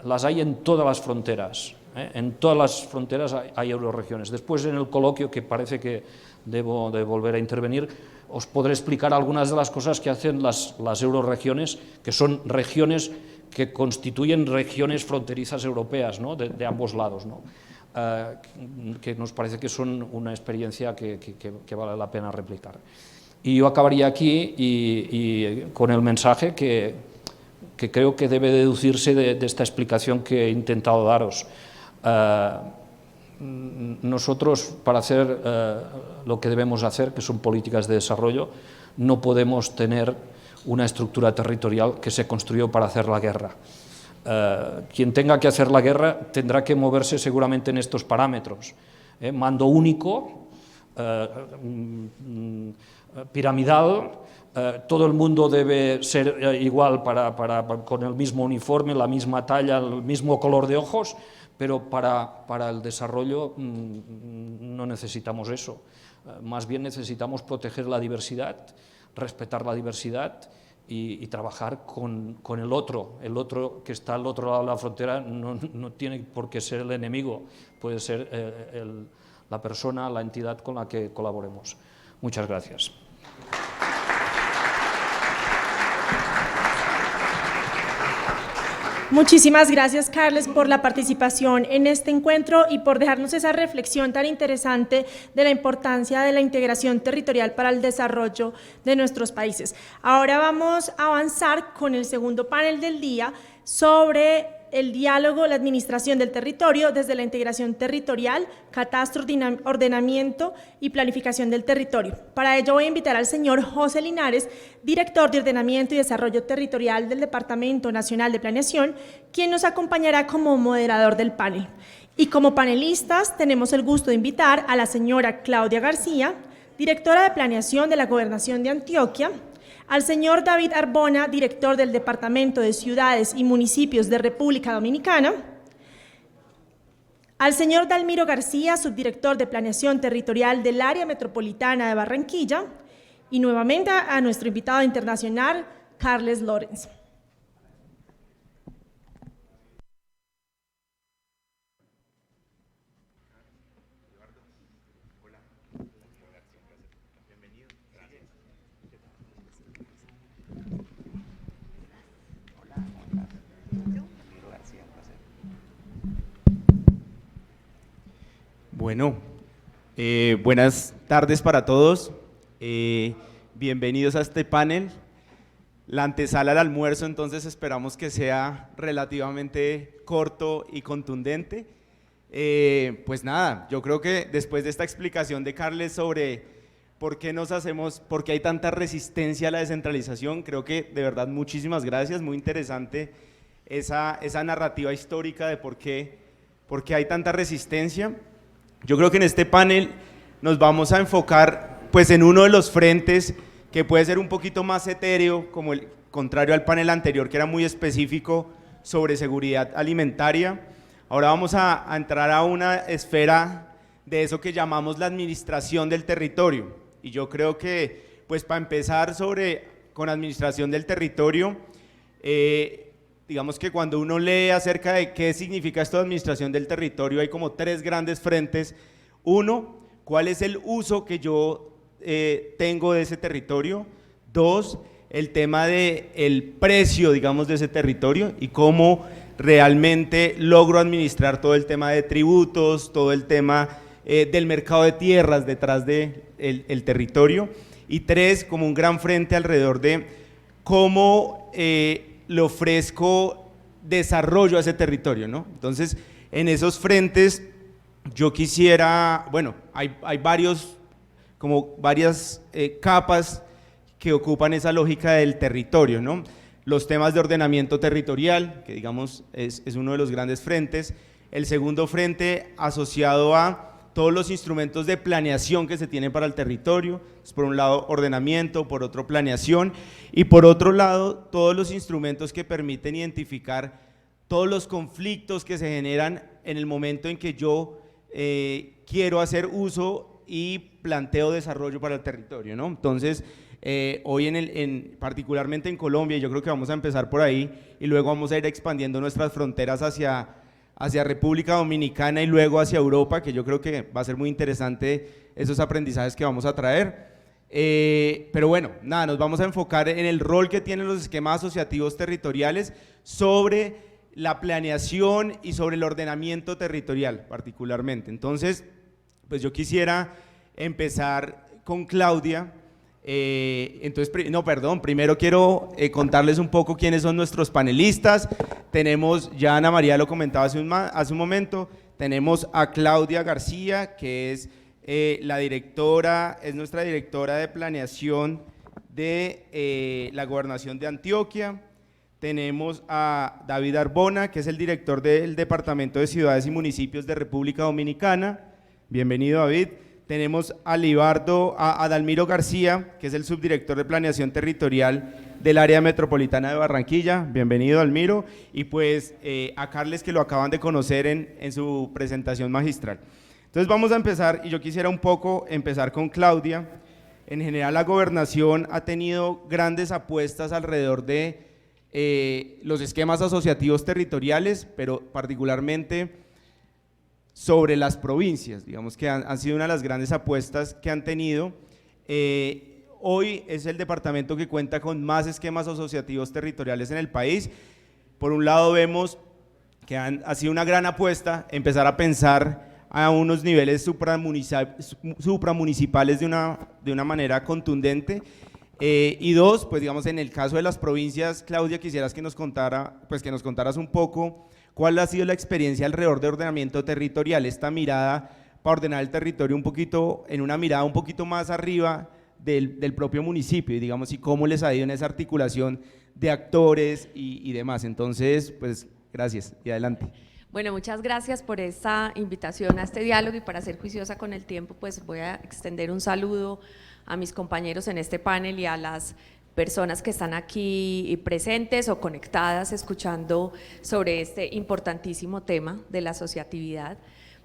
[SPEAKER 3] las hay en todas las fronteras, en todas las fronteras hay euroregiones. Después, en el coloquio, que parece que debo de volver a intervenir, os podré explicar algunas de las cosas que hacen las euroregiones, que son regiones que constituyen regiones fronterizas europeas, ¿no? de ambos lados, ¿no? Que nos parece que son una experiencia que vale la pena replicar. Y yo acabaría aquí y con el mensaje que creo que debe deducirse de esta explicación que he intentado daros. Nosotros, para hacer lo que debemos hacer, que son políticas de desarrollo, no podemos tener una estructura territorial que se construyó para hacer la guerra. Quien tenga que hacer la guerra tendrá que moverse seguramente en estos parámetros. Mando único, piramidal, todo el mundo debe ser igual con el mismo uniforme, la misma talla, el mismo color de ojos, pero para el desarrollo no necesitamos eso. Más bien necesitamos proteger la diversidad, respetar la diversidad y trabajar con el otro. El otro que está al otro lado de la frontera no tiene por qué ser el enemigo, puede ser la persona, la entidad con la que colaboremos. Muchas gracias.
[SPEAKER 2] Muchísimas gracias, Carles, por la participación en este encuentro y por dejarnos esa reflexión tan interesante de la importancia de la integración territorial para el desarrollo de nuestros países. Ahora vamos a avanzar con el segundo panel del día sobre el diálogo, la administración del territorio desde la integración territorial, catastro, ordenamiento y planificación del territorio. Para ello voy a invitar al señor José Linares, director de Ordenamiento y Desarrollo Territorial del Departamento Nacional de Planeación, quien nos acompañará como moderador del panel. Y como panelistas tenemos el gusto de invitar a la señora Claudia García, directora de Planeación de la Gobernación de Antioquia, al señor David Arbona, director del Departamento de Ciudades y Municipios de República Dominicana, al señor Dalmiro García, subdirector de Planeación Territorial del Área Metropolitana de Barranquilla, y nuevamente a nuestro invitado internacional, Carles Lorenz.
[SPEAKER 4] Bueno, buenas tardes para todos. Bienvenidos a este panel. La antesala al almuerzo, entonces esperamos que sea relativamente corto y contundente. Pues nada, yo creo que después de esta explicación de Carles sobre ¿por qué hay tanta resistencia a la descentralización? Creo que de verdad muchísimas gracias, muy interesante esa narrativa histórica de por qué hay tanta resistencia. Yo creo que en este panel nos vamos a enfocar pues en uno de los frentes que puede ser un poquito más etéreo, como el contrario al panel anterior que era muy específico sobre seguridad alimentaria. Ahora vamos a entrar a una esfera de eso que llamamos la administración del territorio. Y yo creo que, pues para empezar con administración del territorio, digamos que cuando uno lee acerca de qué significa esto de administración del territorio, hay como tres grandes frentes. Uno, ¿cuál es el uso que yo tengo de ese territorio? Dos, el tema del precio, digamos, de ese territorio y cómo realmente logro administrar todo el tema de tributos, todo el tema del mercado de tierras detrás del territorio. Y tres, como un gran frente alrededor de cómo le ofrezco desarrollo a ese territorio, ¿no? Entonces, en esos frentes yo quisiera, bueno, hay varias capas que ocupan esa lógica del territorio, ¿no? Los temas de ordenamiento territorial, que digamos es uno de los grandes frentes. El segundo frente asociado a todos los instrumentos de planeación que se tienen para el territorio, es por un lado ordenamiento, por otro planeación, y por otro lado todos los instrumentos que permiten identificar todos los conflictos que se generan en el momento en que yo quiero hacer uso y planteo desarrollo para el territorio, ¿no? Entonces, hoy particularmente en Colombia, yo creo que vamos a empezar por ahí y luego vamos a ir expandiendo nuestras fronteras hacia República Dominicana y luego hacia Europa, que yo creo que va a ser muy interesante esos aprendizajes que vamos a traer. Pero bueno, nada, nos vamos a enfocar en el rol que tienen los esquemas asociativos territoriales sobre la planeación y sobre el ordenamiento territorial particularmente. Entonces, pues yo quisiera empezar con Claudia. Primero quiero contarles un poco quiénes son nuestros panelistas. Tenemos, ya Ana María lo comentaba hace un momento, tenemos a Claudia García, que es nuestra directora de planeación de la Gobernación de Antioquia. Tenemos a David Arbona, que es el director del Departamento de Ciudades y Municipios de República Dominicana. Bienvenido, David. Tenemos a Dalmiro García, que es el subdirector de Planeación Territorial del Área Metropolitana de Barranquilla. Bienvenido, Dalmiro. Y pues a Carles, que lo acaban de conocer en su presentación magistral. Entonces vamos a empezar, y yo quisiera un poco empezar con Claudia. En general, la gobernación ha tenido grandes apuestas alrededor de los esquemas asociativos territoriales, pero particularmente sobre las provincias, digamos que han sido una de las grandes apuestas que han tenido. Hoy es el departamento que cuenta con más esquemas asociativos territoriales en el país. Por un lado vemos que ha sido una gran apuesta empezar a pensar a unos niveles supramunicipales de una manera contundente. Y dos, pues digamos en el caso de las provincias, Claudia, quisieras que nos contaras un poco cuál ha sido la experiencia alrededor de ordenamiento territorial, esta mirada para ordenar el territorio en una mirada un poquito más arriba del propio municipio, y digamos, y cómo les ha ido en esa articulación de actores y demás. Entonces, pues gracias y adelante.
[SPEAKER 5] Bueno, muchas gracias por esta invitación a este diálogo, y para ser juiciosa con el tiempo, pues voy a extender un saludo a mis compañeros en este panel y a las personas que están aquí presentes o conectadas escuchando sobre este importantísimo tema de la asociatividad.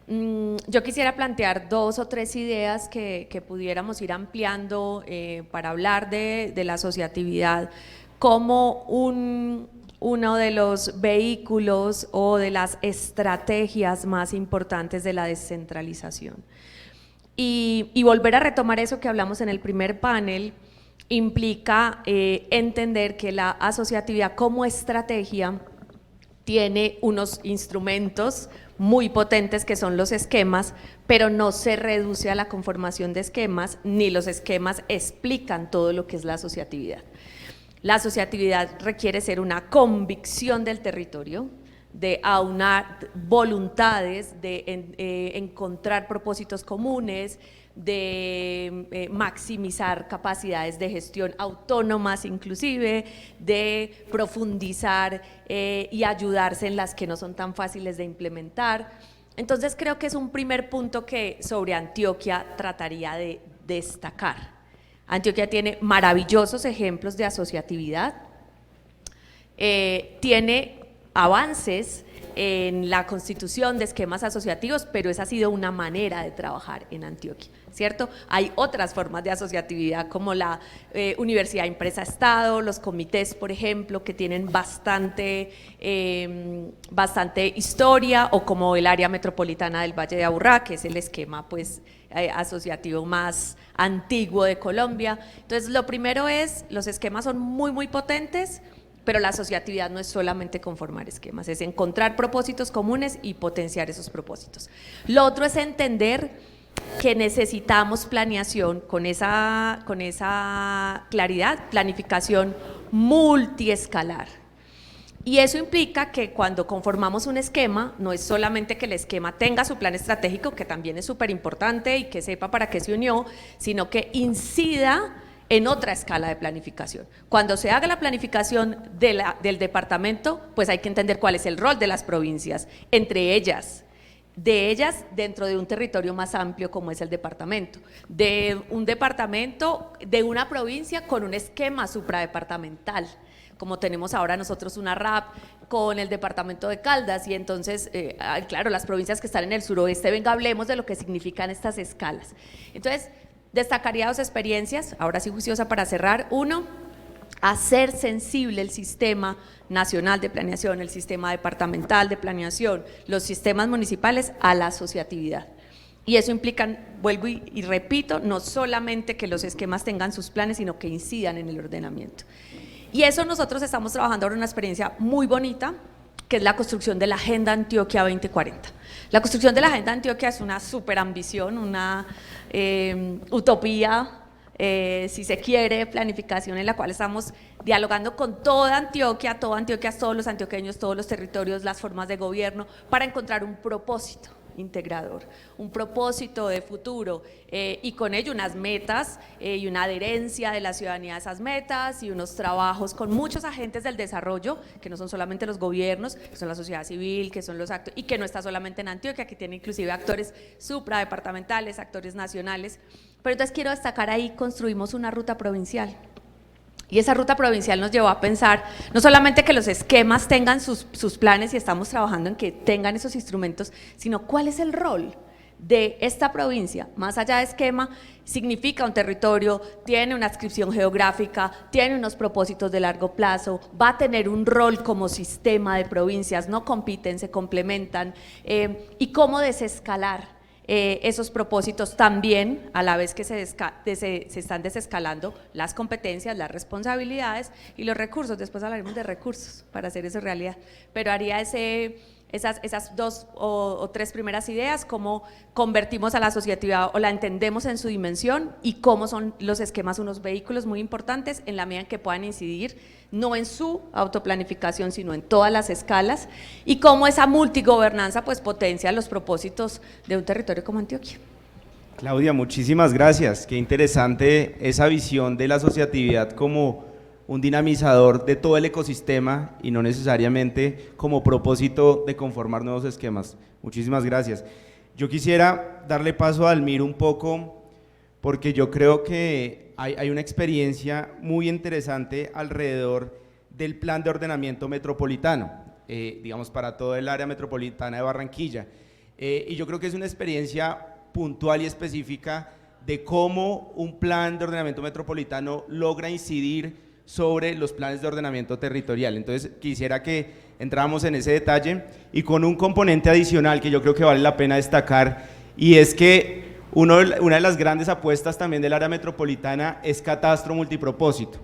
[SPEAKER 5] Yo quisiera plantear 2 o 3 ideas que pudiéramos ir ampliando para hablar de la asociatividad como uno de los vehículos o de las estrategias más importantes de la descentralización. Y volver a retomar eso que hablamos en el primer panel implica entender que la asociatividad como estrategia tiene unos instrumentos muy potentes que son los esquemas, pero no se reduce a la conformación de esquemas, ni los esquemas explican todo lo que es la asociatividad. La asociatividad requiere ser una convicción del territorio, de aunar voluntades, de encontrar propósitos comunes, de maximizar capacidades de gestión autónomas inclusive, de profundizar y ayudarse en las que no son tan fáciles de implementar. Entonces creo que es un primer punto que sobre Antioquia trataría de destacar. Antioquia tiene maravillosos ejemplos de asociatividad, tiene avances en la constitución de esquemas asociativos, pero esa ha sido una manera de trabajar en Antioquia, ¿cierto? Hay otras formas de asociatividad como la Universidad Empresa-Estado, los comités, por ejemplo, que tienen bastante historia, o como el área metropolitana del Valle de Aburrá, que es el esquema pues asociativo más antiguo de Colombia. Entonces, lo primero es, los esquemas son muy potentes, pero la asociatividad no es solamente conformar esquemas, es encontrar propósitos comunes y potenciar esos propósitos. Lo otro es entender que necesitamos planeación con esa claridad, planificación multiescalar. Y eso implica que cuando conformamos un esquema, no es solamente que el esquema tenga su plan estratégico, que también es súper importante y que sepa para qué se unió, sino que incida en otra escala de planificación. Cuando se haga la planificación del departamento, pues hay que entender cuál es el rol de las provincias, entre ellas, dentro de un territorio más amplio como es el departamento, de un departamento, de una provincia con un esquema supradepartamental, como tenemos ahora nosotros una RAP con el departamento de Caldas, y entonces, claro, las provincias que están en el suroeste, venga, hablemos de lo que significan estas escalas. Entonces, destacaría dos experiencias, ahora sí juiciosa para cerrar. Uno, hacer sensible el sistema nacional de planeación, el sistema departamental de planeación, los sistemas municipales a la asociatividad. Y eso implica, vuelvo y repito, no solamente que los esquemas tengan sus planes, sino que incidan en el ordenamiento. Y eso nosotros estamos trabajando ahora en una experiencia muy bonita, que es la construcción de la Agenda Antioquia 2040. La construcción de la Agenda Antioquia es una súper ambición, una utopía, si se quiere, planificación en la cual estamos dialogando con toda Antioquia, todos los antioqueños, todos los territorios, las formas de gobierno, para encontrar un propósito integrador, un propósito de futuro, y con ello unas metas y una adherencia de la ciudadanía a esas metas y unos trabajos con muchos agentes del desarrollo, que no son solamente los gobiernos, que son la sociedad civil, que son los actores, y que no está solamente en Antioquia, que tiene inclusive actores supradepartamentales, actores nacionales. Pero entonces quiero destacar ahí, construimos una ruta provincial. Y esa ruta provincial nos llevó a pensar no solamente que los esquemas tengan sus planes, y estamos trabajando en que tengan esos instrumentos, sino cuál es el rol de esta provincia, más allá de esquema, significa un territorio, tiene una adscripción geográfica, tiene unos propósitos de largo plazo, va a tener un rol como sistema de provincias, no compiten, se complementan, y cómo desescalar esos propósitos también, a la vez que se están desescalando las competencias, las responsabilidades y los recursos. Después hablaremos de recursos para hacer eso realidad, pero haría esas dos o tres primeras ideas: cómo convertimos a la asociatividad o la entendemos en su dimensión, y cómo son los esquemas unos vehículos muy importantes en la medida en que puedan incidir no en su autoplanificación, sino en todas las escalas, y cómo esa multigobernanza pues potencia los propósitos de un territorio como Antioquia.
[SPEAKER 4] Claudia, muchísimas gracias. Qué interesante esa visión de la asociatividad como un dinamizador de todo el ecosistema y no necesariamente como propósito de conformar nuevos esquemas. Muchísimas gracias. Yo quisiera darle paso a Almir un poco, porque yo creo que hay una experiencia muy interesante alrededor del plan de ordenamiento metropolitano, digamos para todo el área metropolitana de Barranquilla, y yo creo que es una experiencia puntual y específica de cómo un plan de ordenamiento metropolitano logra incidir sobre los planes de ordenamiento territorial. Entonces quisiera que entráramos en ese detalle, y con un componente adicional que yo creo que vale la pena destacar, y es que una de las grandes apuestas también del área metropolitana es catastro multipropósito,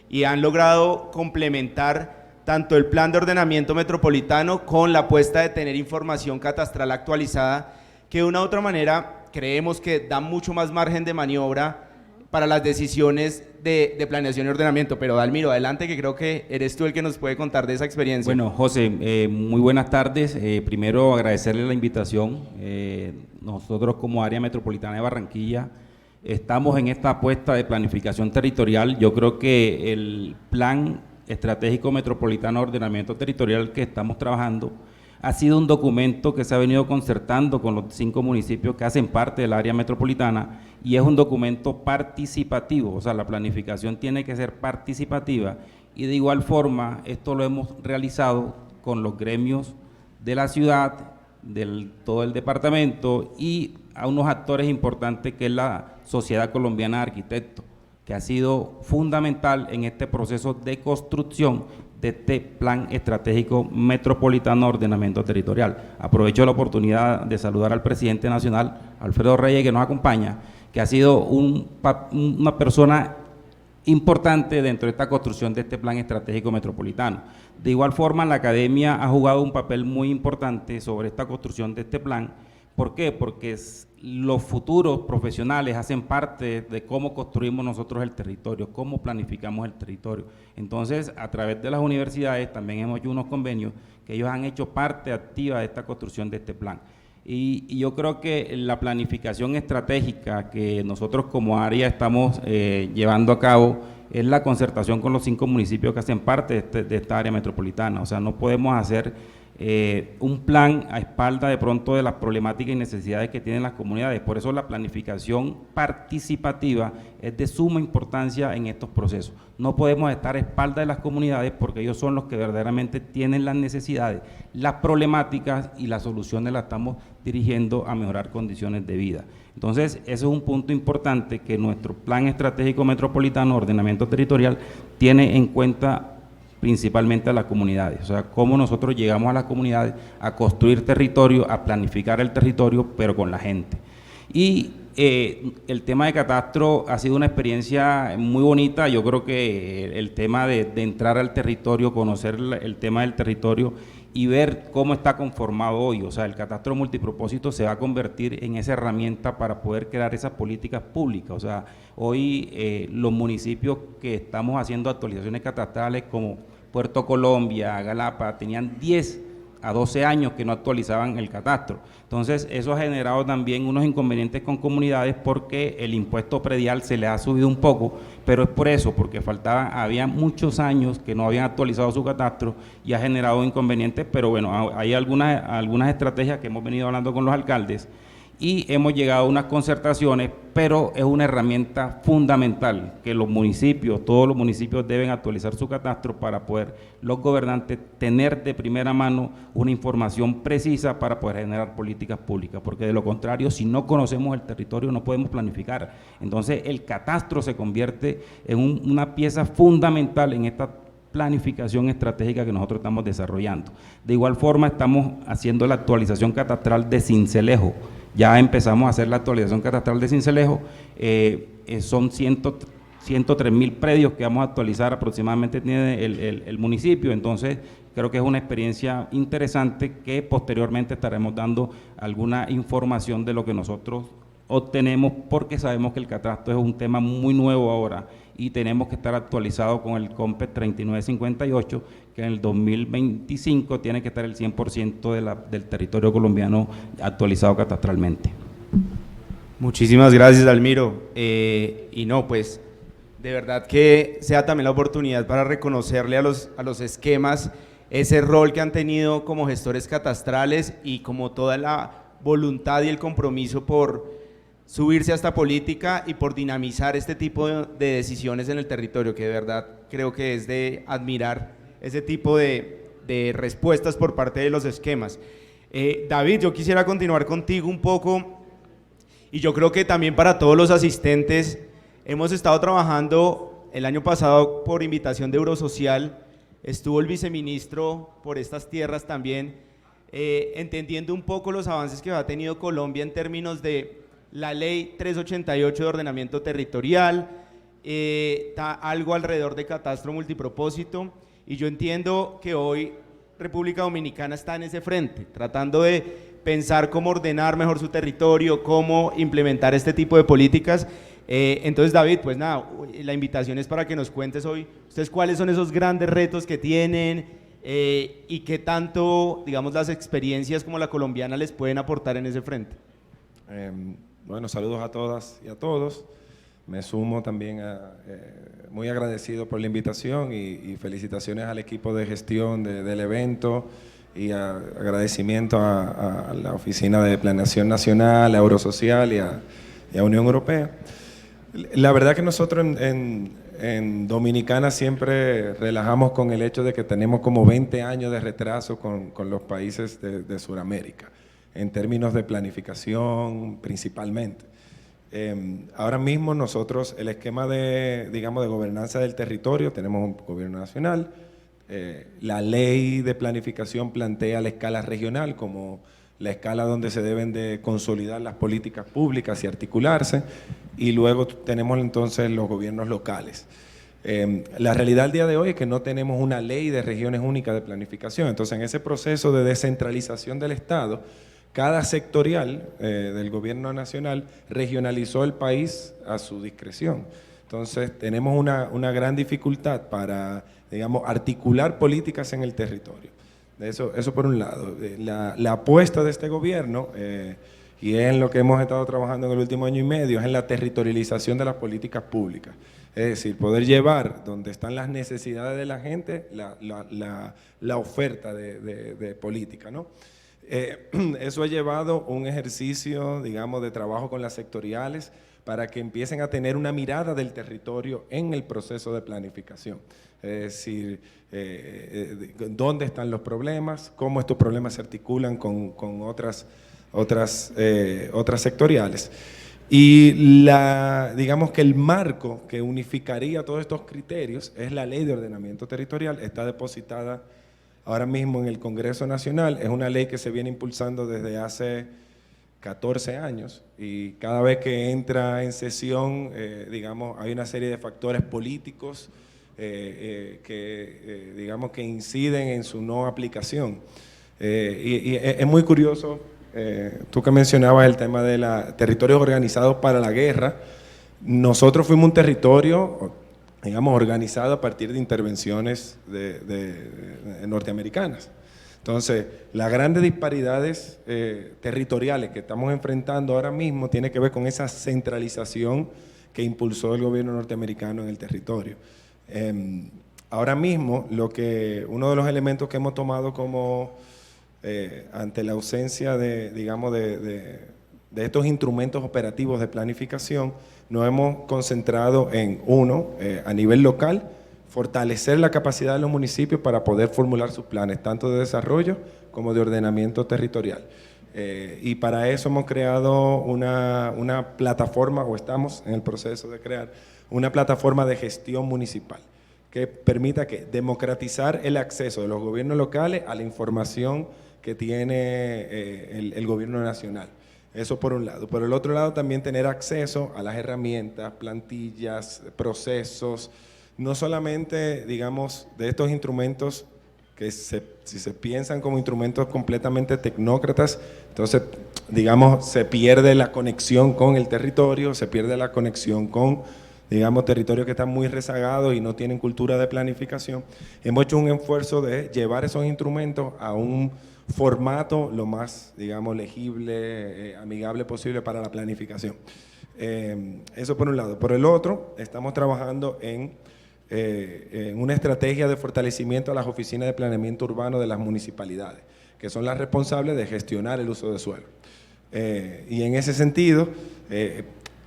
[SPEAKER 4] y han logrado complementar tanto el plan de ordenamiento metropolitano con la apuesta de tener información catastral actualizada, que de una u otra manera creemos que da mucho más margen de maniobra para las decisiones de planeación y ordenamiento. Pero Dalmiro, adelante, que creo que eres tú el que nos puede contar de esa experiencia.
[SPEAKER 6] Bueno, José, muy buenas tardes. Primero agradecerle la invitación. Nosotros como área metropolitana de Barranquilla estamos en esta apuesta de planificación territorial. Yo creo que el plan estratégico metropolitano de ordenamiento territorial que estamos trabajando ha sido un documento que se ha venido concertando con los 5 municipios que hacen parte del área metropolitana, y es un documento participativo, o sea, la planificación tiene que ser participativa, y de igual forma esto lo hemos realizado con los gremios de la ciudad, todo el departamento, y a unos actores importantes que es la Sociedad Colombiana de Arquitectos, que ha sido fundamental en este proceso de construcción de este Plan Estratégico Metropolitano de Ordenamiento Territorial. Aprovecho la oportunidad de saludar al presidente nacional, Alfredo Reyes, que nos acompaña, que ha sido una persona importante dentro de esta construcción de este Plan Estratégico Metropolitano. De igual forma, la academia ha jugado un papel muy importante sobre esta construcción de este plan. ¿Por qué? Porque los futuros profesionales hacen parte de cómo construimos nosotros el territorio, cómo planificamos el territorio. Entonces, a través de las universidades también hemos hecho unos convenios que ellos han hecho parte activa de esta construcción de este plan. Y yo creo que la planificación estratégica que nosotros como área estamos llevando a cabo es la concertación con los 5 municipios que hacen parte de esta área metropolitana. O sea, no podemos hacer un plan a espalda de pronto de las problemáticas y necesidades que tienen las comunidades. Por eso la planificación participativa es de suma importancia en estos procesos. No podemos estar a espalda de las comunidades porque ellos son los que verdaderamente tienen las necesidades, las problemáticas, y las soluciones las estamos dirigiendo a mejorar condiciones de vida. Entonces, ese es un punto importante que nuestro Plan Estratégico Metropolitano de Ordenamiento Territorial tiene en cuenta principalmente a las comunidades, o sea, cómo nosotros llegamos a las comunidades a construir territorio, a planificar el territorio, pero con la gente. Y el tema de catastro ha sido una experiencia muy bonita. Yo creo que el tema de entrar al territorio, conocer el tema del territorio y ver cómo está conformado hoy, o sea, el catastro multipropósito se va a convertir en esa herramienta para poder crear esas políticas públicas. O sea, hoy los municipios que estamos haciendo actualizaciones catastrales como Puerto Colombia, Galapa, tenían 10 a 12 años que no actualizaban el catastro. Entonces, eso ha generado también unos inconvenientes con comunidades porque el impuesto predial se le ha subido un poco, pero es por eso, porque había muchos años que no habían actualizado su catastro y ha generado inconvenientes, pero bueno, hay algunas estrategias que hemos venido hablando con los alcaldes y hemos llegado a unas concertaciones, pero es una herramienta fundamental que los municipios, todos los municipios deben actualizar su catastro para poder los gobernantes tener de primera mano una información precisa para poder generar políticas públicas, porque de lo contrario, si no conocemos el territorio no podemos planificar. Entonces el catastro se convierte en una pieza fundamental en esta planificación estratégica que nosotros estamos desarrollando. De igual forma estamos haciendo la actualización catastral de Sincelejo. Ya empezamos a hacer la actualización catastral de Sincelejo, son 103.000 predios que vamos a actualizar aproximadamente tiene el municipio. Entonces creo que es una experiencia interesante que posteriormente estaremos dando alguna información de lo que nosotros obtenemos, porque sabemos que el catastro es un tema muy nuevo ahora y tenemos que estar actualizados con el COMPET 3958, que en el 2025 tiene que estar el 100% del territorio colombiano actualizado catastralmente.
[SPEAKER 4] Muchísimas gracias, Dalmiro. Y no, pues, de verdad que sea también la oportunidad para reconocerle a los esquemas ese rol que han tenido como gestores catastrales y como toda la voluntad y el compromiso por subirse a esta política y por dinamizar este tipo de decisiones en el territorio, que de verdad creo que es de admirar ese tipo de respuestas por parte de los esquemas. David, yo quisiera continuar contigo un poco, y yo creo que también para todos los asistentes, hemos estado trabajando el año pasado por invitación de Eurosocial, estuvo el viceministro por estas tierras también, entendiendo un poco los avances que ha tenido Colombia en términos de la ley 388 de ordenamiento territorial, algo alrededor de catastro multipropósito, y yo entiendo que hoy República Dominicana está en ese frente, tratando de pensar cómo ordenar mejor su territorio, cómo implementar este tipo de políticas. Entonces, David, pues nada, la invitación es para que nos cuentes hoy, ustedes cuáles son esos grandes retos que tienen y qué tanto, digamos, las experiencias como la colombiana les pueden aportar en ese frente.
[SPEAKER 7] Bueno, saludos a todas y a todos. Me sumo también muy agradecido por la invitación y felicitaciones al equipo de gestión del evento y agradecimiento a la Oficina de Planeación Nacional, a Eurosocial y a Unión Europea. La verdad que nosotros en Dominicana siempre relajamos con el hecho de que tenemos como 20 años de retraso con los países de Sudamérica, en términos de planificación principalmente. Ahora mismo nosotros, el esquema de gobernanza del territorio, tenemos un gobierno nacional, la ley de planificación plantea la escala regional como la escala donde se deben de consolidar las políticas públicas y articularse, y luego tenemos entonces los gobiernos locales. La realidad al día de hoy es que no tenemos una ley de regiones únicas de planificación, entonces en ese proceso de descentralización del Estado, cada sectorial del gobierno nacional regionalizó el país a su discreción. Entonces tenemos una gran dificultad para, digamos, articular políticas en el territorio. Eso por un lado. La apuesta de este gobierno, y es en lo que hemos estado trabajando en el último año y medio, es en la territorialización de las políticas públicas. Es decir, poder llevar donde están las necesidades de la gente la oferta de política, ¿no? Eso ha llevado un ejercicio, digamos, de trabajo con las sectoriales para que empiecen a tener una mirada del territorio en el proceso de planificación. Es decir, dónde están los problemas, cómo estos problemas se articulan con otras sectoriales. Y digamos que el marco que unificaría todos estos criterios es la Ley de Ordenamiento Territorial, está depositada ahora mismo en el Congreso Nacional, es una ley que se viene impulsando desde hace 14 años y cada vez que entra en sesión, digamos, hay una serie de factores políticos digamos, que inciden en su no aplicación. Y es muy curioso, tú que mencionabas el tema de los territorios organizados para la guerra, nosotros fuimos un territorio, digamos, organizado a partir de intervenciones norteamericanas. Entonces, las grandes disparidades territoriales que estamos enfrentando ahora mismo tiene que ver con esa centralización que impulsó el gobierno norteamericano en el territorio. Ahora mismo, uno de los elementos que hemos tomado como ante la ausencia de estos instrumentos operativos de planificación, nos hemos concentrado en, a nivel local, fortalecer la capacidad de los municipios para poder formular sus planes, tanto de desarrollo como de ordenamiento territorial. Y para eso hemos creado una plataforma, o estamos en el proceso de crear, una plataforma de gestión municipal que permita democratizar el acceso de los gobiernos locales a la información que tiene el gobierno nacional. Eso por un lado. Por el otro lado, también tener acceso a las herramientas, plantillas, procesos, no solamente, digamos, de estos instrumentos que si se piensan como instrumentos completamente tecnócratas, entonces, digamos, se pierde la conexión con el territorio, se pierde la conexión con, digamos, territorios que están muy rezagados y no tienen cultura de planificación. Hemos hecho un esfuerzo de llevar esos instrumentos a un formato lo más, digamos, legible, amigable posible para la planificación. Eso por un lado. Por el otro, estamos trabajando en una estrategia de fortalecimiento a las oficinas de planeamiento urbano de las municipalidades, que son las responsables de gestionar el uso de suelo. Y en ese sentido,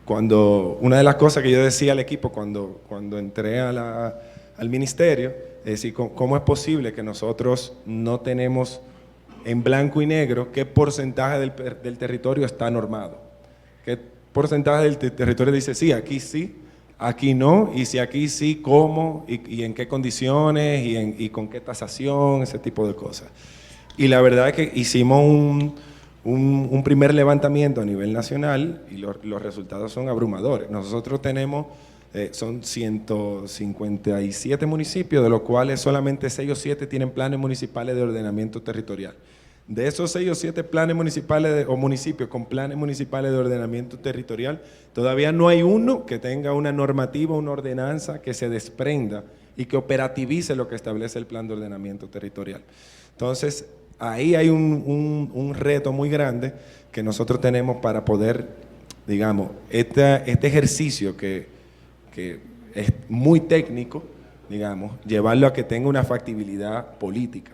[SPEAKER 7] una de las cosas que yo decía al equipo cuando entré al ministerio, es decir, ¿cómo es posible que nosotros no tenemos en blanco y negro qué porcentaje del territorio está normado? ¿Qué porcentaje del territorio dice sí, aquí no, y si aquí sí, cómo, y en qué condiciones, y con qué tasación, ese tipo de cosas? Y la verdad es que hicimos un primer levantamiento a nivel nacional y los resultados son abrumadores. Nosotros tenemos, son 157 municipios, de los cuales solamente 6 o 7 tienen planes municipales de ordenamiento territorial. De esos 6 o 7 planes municipales o municipios con planes municipales de ordenamiento territorial, todavía no hay uno que tenga una normativa, una ordenanza que se desprenda y que operativice lo que establece el plan de ordenamiento territorial. Entonces, ahí hay un reto muy grande que nosotros tenemos para poder, digamos, este ejercicio que es muy técnico, digamos, llevarlo a que tenga una factibilidad política.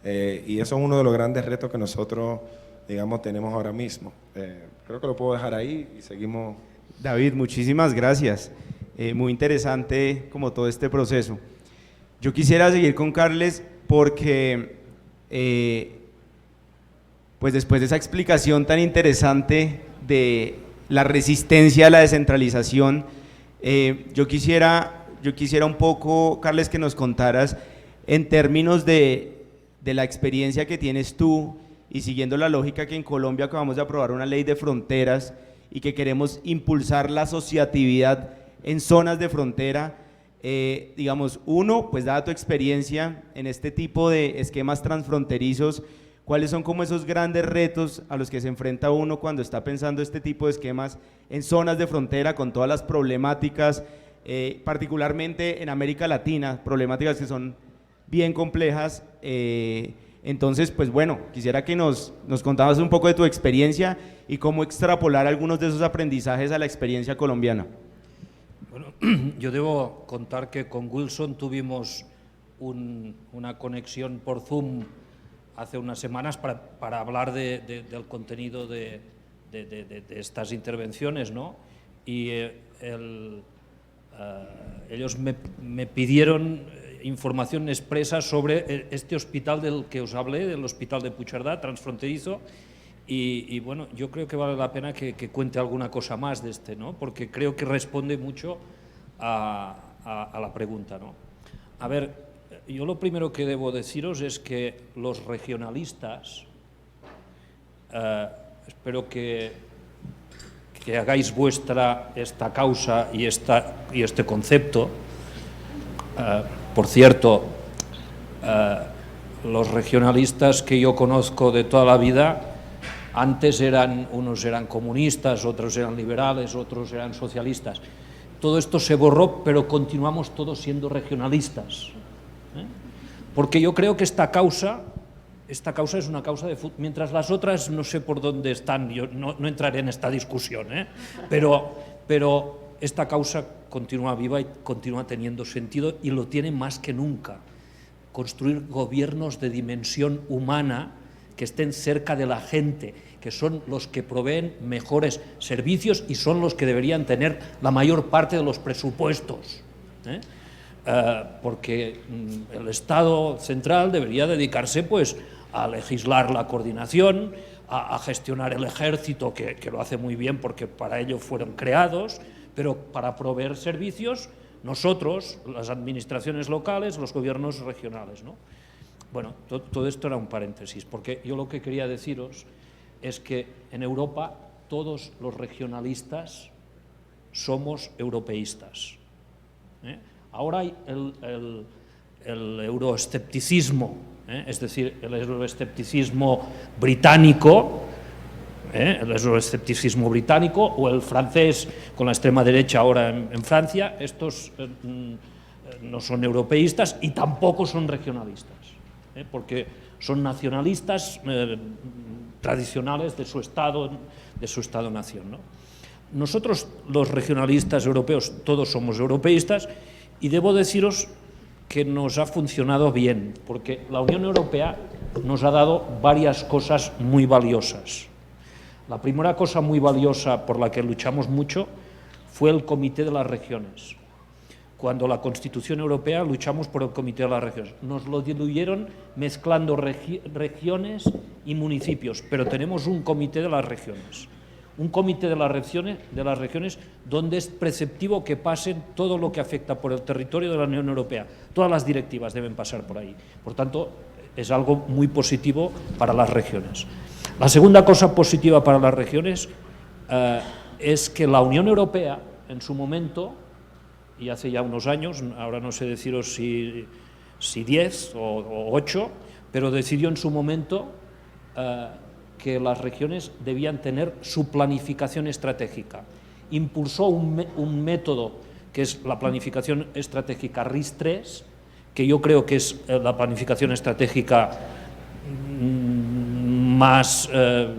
[SPEAKER 7] Y eso es uno de los grandes retos que nosotros, digamos, tenemos ahora mismo. Creo que lo puedo dejar ahí y seguimos.
[SPEAKER 4] David, muchísimas gracias. Muy interesante como todo este proceso. Yo quisiera seguir con Carles porque, pues después de esa explicación tan interesante de la resistencia a la descentralización, yo quisiera un poco, Carles, que nos contaras en términos de la experiencia que tienes tú y siguiendo la lógica que en Colombia acabamos de aprobar una ley de fronteras y que queremos impulsar la asociatividad en zonas de frontera, digamos, uno, pues dada tu experiencia en este tipo de esquemas transfronterizos, ¿cuáles son como esos grandes retos a los que se enfrenta uno cuando está pensando este tipo de esquemas en zonas de frontera con todas las problemáticas, particularmente en América Latina, problemáticas que son bien complejas? Entonces, pues bueno, quisiera que nos contabas un poco de tu experiencia y cómo extrapolar algunos de esos aprendizajes a la experiencia colombiana.
[SPEAKER 3] Bueno, yo debo contar que con Wilson tuvimos una conexión por Zoom hace unas semanas para hablar del contenido de estas intervenciones, ¿no? Y ellos me pidieron información expresa sobre este hospital del que os hablé, del hospital de Puigcerdà, transfronterizo, y bueno, yo creo que vale la pena que cuente alguna cosa más de este, ¿no? Porque creo que responde mucho a la pregunta, ¿no? A ver, yo lo primero que debo deciros es que los regionalistas, espero que hagáis vuestra esta causa y este concepto. Por cierto, los regionalistas que yo conozco de toda la vida, antes unos eran comunistas, otros eran liberales, otros eran socialistas. Todo esto se borró, pero continuamos todos siendo regionalistas. Porque yo creo que esta causa es una causa de fútbol, mientras las otras no sé por dónde están, yo no entraré en esta discusión, pero esta causa continúa viva y continúa teniendo sentido, y lo tiene más que nunca. Construir gobiernos de dimensión humana que estén cerca de la gente, que son los que proveen mejores servicios y son los que deberían tener la mayor parte de los presupuestos, porque el Estado central debería dedicarse pues a legislar la coordinación, a gestionar el ejército, que lo hace muy bien porque para ello fueron creados, pero para proveer servicios nosotros, las administraciones locales, los gobiernos regionales, ¿no? Bueno, todo esto era un paréntesis, porque yo lo que quería deciros es que en Europa todos los regionalistas somos europeístas. Ahora hay el euroescepticismo, es decir, el euroescepticismo británico, el euroescepticismo británico, o el francés con la extrema derecha ahora en Francia. Estos no son europeístas y tampoco son regionalistas, porque son nacionalistas tradicionales de su Estado-nación, ¿no? Nosotros, los regionalistas europeos, todos somos europeístas, y debo deciros que nos ha funcionado bien, porque la Unión Europea nos ha dado varias cosas muy valiosas. La primera cosa muy valiosa por la que luchamos mucho fue el Comité de las Regiones. Cuando la Constitución Europea luchamos por el Comité de las Regiones. Nos lo diluyeron mezclando regiones y municipios, pero tenemos un Comité de las Regiones. Un Comité de las regiones donde es preceptivo que pasen todo lo que afecta por el territorio de la Unión Europea. Todas las directivas deben pasar por ahí. Por tanto, es algo muy positivo para las regiones. La segunda cosa positiva para las regiones es que la Unión Europea, en su momento, y hace ya unos años, ahora no sé deciros si 10 o 8, pero decidió en su momento que las regiones debían tener su planificación estratégica. Impulsó un método que es la planificación estratégica RIS3, que yo creo que es la planificación estratégica más,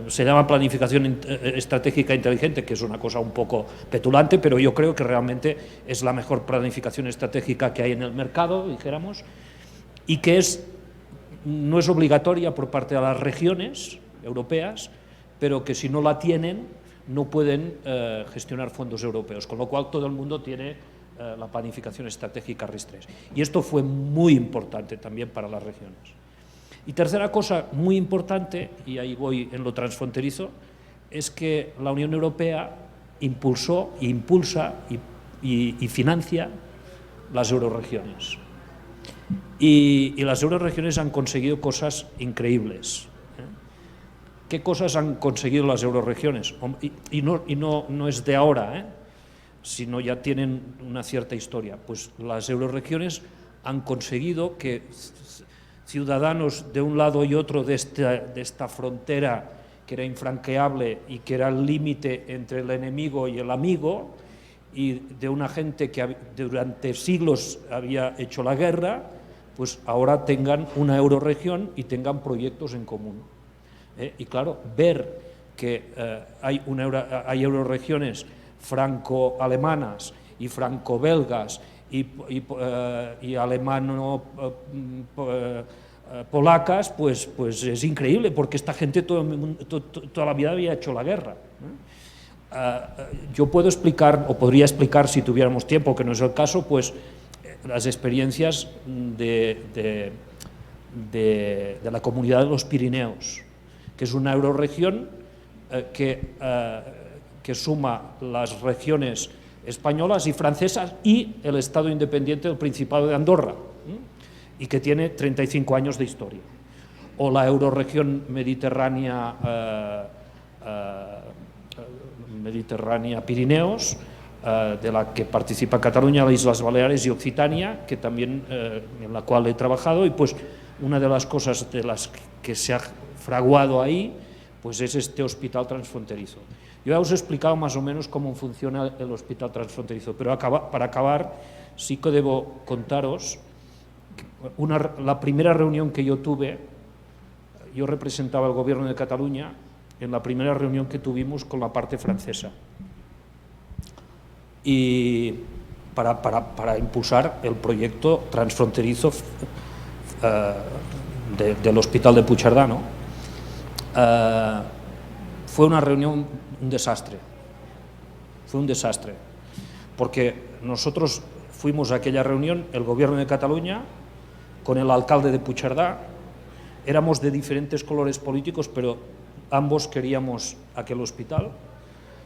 [SPEAKER 3] se llama planificación estratégica inteligente, que es una cosa un poco petulante, pero yo creo que realmente es la mejor planificación estratégica que hay en el mercado, dijéramos, y que no es obligatoria por parte de las regiones europeas, pero que si no la tienen no pueden gestionar fondos europeos, con lo cual todo el mundo tiene la planificación estratégica RIS3. Y esto fue muy importante también para las regiones. Y tercera cosa muy importante, y ahí voy en lo transfronterizo, es que la Unión Europea impulsó, impulsa y financia las euroregiones. Y las euroregiones han conseguido cosas increíbles. ¿Qué cosas han conseguido las euroregiones? Y no es de ahora, sino ya tienen una cierta historia. Pues las euroregiones han conseguido que ciudadanos de un lado y otro de esta frontera que era infranqueable y que era el límite entre el enemigo y el amigo, y de una gente que durante siglos había hecho la guerra, pues ahora tengan una euroregión y tengan proyectos en común. Y claro, ver que hay euroregiones franco-alemanas y franco-belgas y alemano-polacas, pues es increíble, porque esta gente toda la vida había hecho la guerra. Yo puedo explicar, o podría explicar si tuviéramos tiempo, que no es el caso, pues las experiencias de la Comunidad de los Pirineos, que es una euroregión que suma las regiones españolas y francesas y el Estado independiente del Principado de Andorra, y que tiene 35 años de historia. O la euroregión mediterránea Pirineos, de la que participa Cataluña, las Islas Baleares y Occitania, que también, en la cual he trabajado, y pues una de las cosas de las que se ha fraguado ahí, pues es este hospital transfronterizo. Yo ya os he explicado más o menos cómo funciona el hospital transfronterizo, pero para acabar sí que debo contaros la primera reunión que yo tuve. Yo representaba al gobierno de Cataluña en la primera reunión que tuvimos con la parte francesa, y para impulsar el proyecto transfronterizo del Hospital de Puigcerdà, ¿no? Fue una reunión, un desastre. Fue un desastre, porque nosotros fuimos a aquella reunión, el gobierno de Cataluña, con el alcalde de Puigcerdà, éramos de diferentes colores políticos, pero ambos queríamos aquel hospital.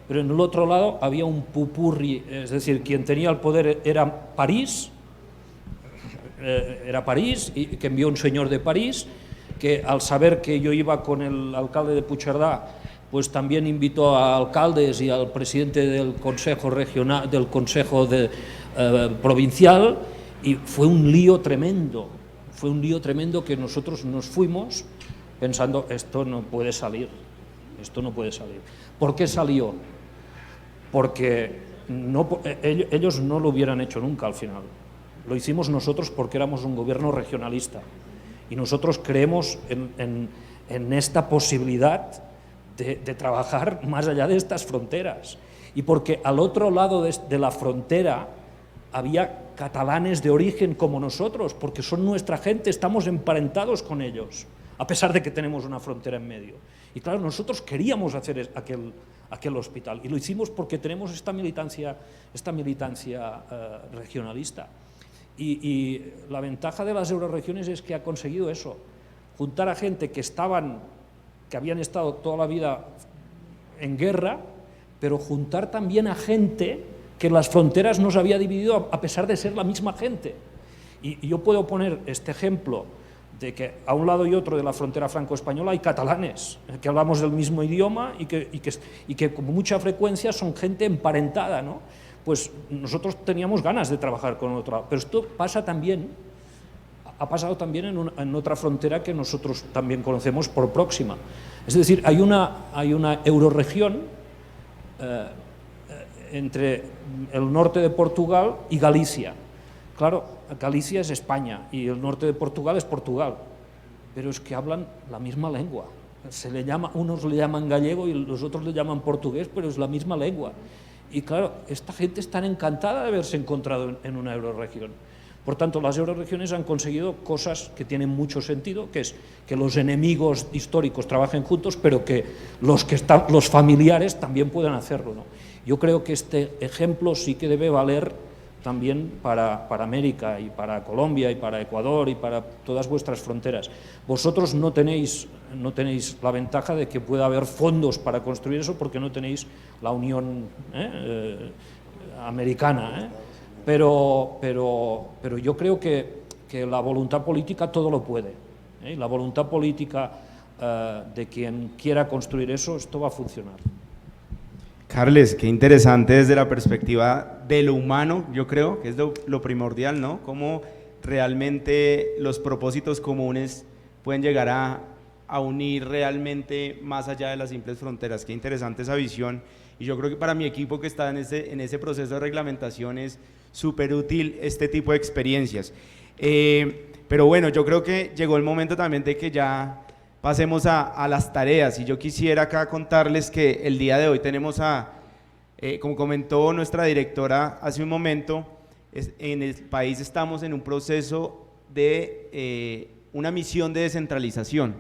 [SPEAKER 3] Pero en el otro lado había un pupurri, es decir, quien tenía el poder era París, y que envió un señor de París, que al saber que yo iba con el alcalde de Puigcerdà, pues también invitó a alcaldes y al presidente del Consejo Regional, del Consejo Provincial, y fue un lío tremendo. Fue un lío tremendo que nosotros nos fuimos pensando, esto no puede salir, esto no puede salir. ¿Por qué salió? Porque ellos no lo hubieran hecho nunca al final. Lo hicimos nosotros porque éramos un gobierno regionalista y nosotros creemos en esta posibilidad de trabajar más allá de estas fronteras, y porque al otro lado de la frontera había catalanes de origen como nosotros, porque son nuestra gente, estamos emparentados con ellos, a pesar de que tenemos una frontera en medio. Y claro, nosotros queríamos hacer aquel hospital, y lo hicimos porque tenemos esta militancia regionalista. Y la ventaja de las euroregiones es que ha conseguido eso, juntar a gente que habían estado toda la vida en guerra, pero juntar también a gente que las fronteras nos había dividido a pesar de ser la misma gente. Y yo puedo poner este ejemplo de que a un lado y otro de la frontera franco-española hay catalanes, que hablamos del mismo idioma y que con mucha frecuencia son gente emparentada, ¿no? Pues nosotros teníamos ganas de trabajar con otro lado. Pero esto pasa también ha pasado también en otra frontera que nosotros también conocemos por próxima. Es decir, hay una eurorregión entre el norte de Portugal y Galicia. Claro, Galicia es España y el norte de Portugal es Portugal, pero es que hablan la misma lengua. Unos le llaman gallego y los otros le llaman portugués, pero es la misma lengua. Y claro, esta gente está encantada de haberse encontrado en una eurorregión. Por tanto, las eurorregiones han conseguido cosas que tienen mucho sentido, que es que los enemigos históricos trabajen juntos, pero que los familiares también puedan hacerlo, ¿no? Yo creo que este ejemplo sí que debe valer también para América y para Colombia y para Ecuador y para todas vuestras fronteras. Vosotros no tenéis la ventaja de que pueda haber fondos para construir eso porque no tenéis la Unión Americana, Pero yo creo que la voluntad política todo lo puede, La voluntad política de quien quiera construir eso, esto va a funcionar.
[SPEAKER 4] Carles, qué interesante desde la perspectiva de lo humano, yo creo que es lo primordial, ¿no? Cómo realmente los propósitos comunes pueden llegar a unir realmente más allá de las simples fronteras. Qué interesante esa visión, y yo creo que para mi equipo que está en ese proceso de reglamentación es súper útil este tipo de experiencias. Pero bueno, yo creo que llegó el momento también de que ya pasemos a las tareas, y yo quisiera acá contarles que el día de hoy tenemos como comentó nuestra directora hace un momento, en el país estamos en un proceso de una misión de descentralización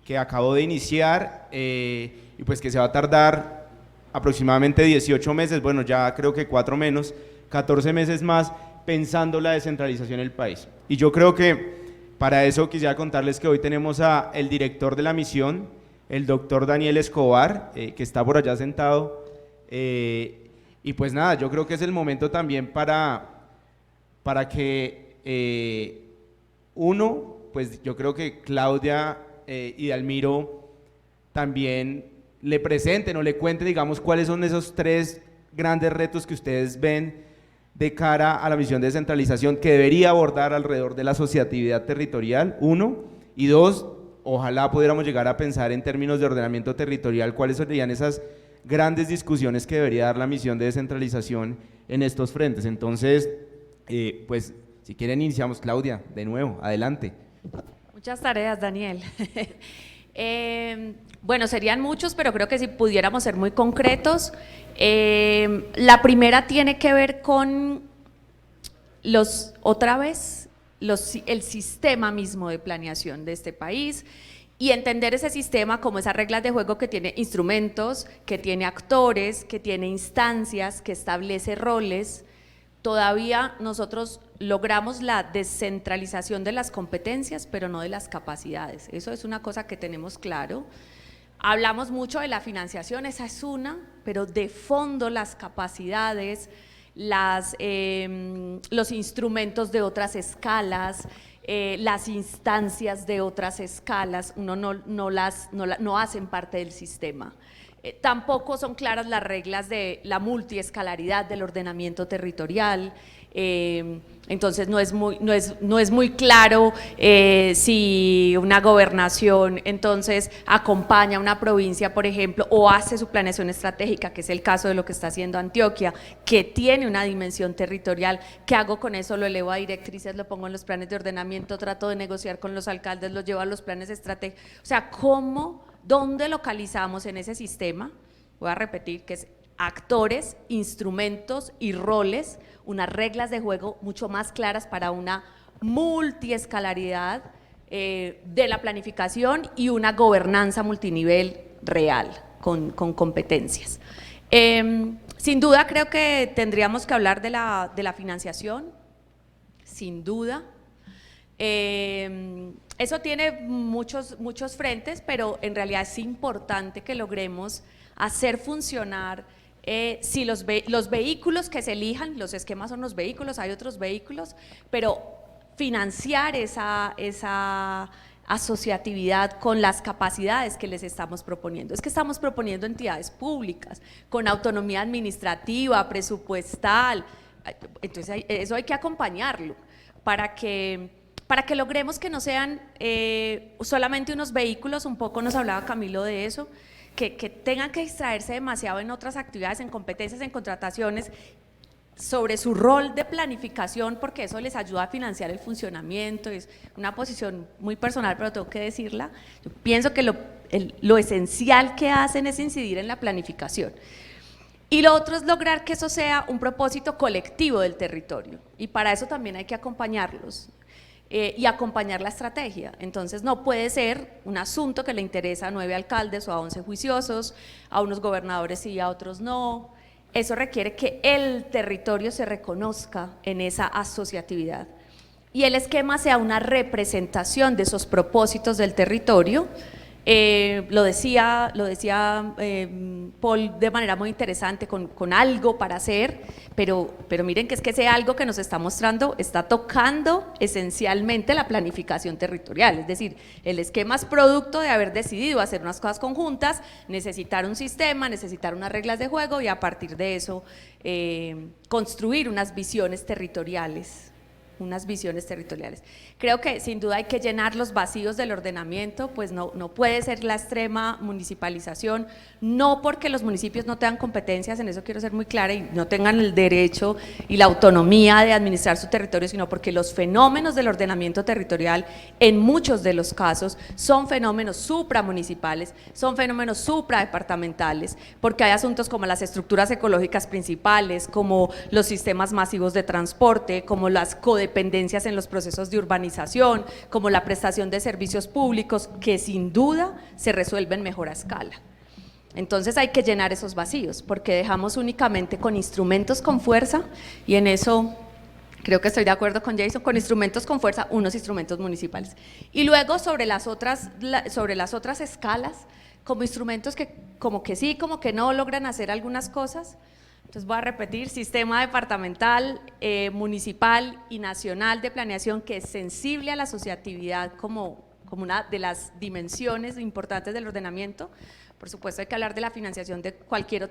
[SPEAKER 4] que acabó de iniciar y pues que se va a tardar aproximadamente 18 meses, bueno ya creo que 4 menos, 14 meses más pensando la descentralización del país. Y yo creo que para eso quisiera contarles que hoy tenemos el director de la misión, el doctor Daniel Escobar, que está por allá sentado, y pues nada, yo creo que es el momento también para que pues yo creo que Claudia y Dalmiro también le presenten o le cuenten, digamos, cuáles son esos 3 grandes retos que ustedes ven de cara a la misión de descentralización que debería abordar alrededor de la asociatividad territorial, 1, y 2, ojalá pudiéramos llegar a pensar en términos de ordenamiento territorial, cuáles serían esas grandes discusiones que debería dar la misión de descentralización en estos frentes. Entonces, pues, si quieren iniciamos. Claudia, de nuevo, adelante.
[SPEAKER 5] Muchas tareas, Daniel. Bueno, serían muchos, pero creo que si pudiéramos ser muy concretos. La primera tiene que ver con el sistema mismo de planeación de este país y entender ese sistema como esas reglas de juego que tiene instrumentos, que tiene actores, que tiene instancias, que establece roles. Todavía nosotros logramos la descentralización de las competencias, pero no de las capacidades. Eso es una cosa que tenemos claro. Hablamos mucho de la financiación, esa es una, pero de fondo las capacidades, los instrumentos de otras escalas, las instancias de otras escalas, uno no hacen parte del sistema. Tampoco son claras las reglas de la multiescalaridad del ordenamiento territorial. Entonces no es muy claro si una gobernación entonces acompaña a una provincia, por ejemplo, o hace su planeación estratégica, que es el caso de lo que está haciendo Antioquia, que tiene una dimensión territorial. ¿Qué hago con eso? Lo elevo a directrices, lo pongo en los planes de ordenamiento, trato de negociar con los alcaldes, lo llevo a los planes estratégicos. O sea, ¿dónde localizamos en ese sistema? Voy a repetir que es actores, instrumentos y roles, unas reglas de juego mucho más claras para una multiescalaridad de la planificación y una gobernanza multinivel real, con competencias. Sin duda creo que tendríamos que hablar de la financiación, sin duda. Eso tiene muchos frentes, pero en realidad es importante que logremos hacer funcionar si los vehículos que se elijan, los esquemas son los vehículos, hay otros vehículos, pero financiar esa asociatividad con las capacidades que les estamos proponiendo. Es que estamos proponiendo entidades públicas con autonomía administrativa, presupuestal, entonces eso hay que acompañarlo para que para que logremos que no sean solamente unos vehículos, un poco nos hablaba Camilo de eso, que tengan que distraerse demasiado en otras actividades, en competencias, en contrataciones, sobre su rol de planificación, porque eso les ayuda a financiar el funcionamiento. Es una posición muy personal, pero tengo que decirla. Yo pienso que lo esencial que hacen es incidir en la planificación. Y lo otro es lograr que eso sea un propósito colectivo del territorio, y para eso también hay que acompañarlos y acompañar la estrategia. Entonces no puede ser un asunto que le interesa a 9 alcaldes o a 11 juiciosos, a unos gobernadores sí y a otros no. Eso requiere que el territorio se reconozca en esa asociatividad y el esquema sea una representación de esos propósitos del territorio. Lo decía Paul de manera muy interesante, con algo para hacer, pero miren que es que ese algo que nos está mostrando está tocando esencialmente la planificación territorial, es decir, el esquema es producto de haber decidido hacer unas cosas conjuntas, necesitar un sistema, necesitar unas reglas de juego y a partir de eso construir unas visiones territoriales. Creo que sin duda hay que llenar los vacíos del ordenamiento, pues no puede ser la extrema municipalización, no porque los municipios no tengan competencias, en eso quiero ser muy clara, y no tengan el derecho y la autonomía de administrar su territorio, sino porque los fenómenos del ordenamiento territorial en muchos de los casos son fenómenos supramunicipales, son fenómenos supradepartamentales, porque hay asuntos como las estructuras ecológicas principales, como los sistemas masivos de transporte, como las codependencias en los procesos de urbanización, como la prestación de servicios públicos, que sin duda se resuelven mejor a escala. Entonces hay que llenar esos vacíos, porque dejamos únicamente con instrumentos con fuerza, y en eso creo que estoy de acuerdo con Jason, con instrumentos con fuerza, unos instrumentos municipales. Y luego sobre las otras escalas, como instrumentos que como que sí, como que no logran hacer algunas cosas. Entonces voy a repetir: sistema departamental, municipal y nacional de planeación que es sensible a la asociatividad como una de las dimensiones importantes del ordenamiento. Por supuesto hay que hablar de la financiación de cualquier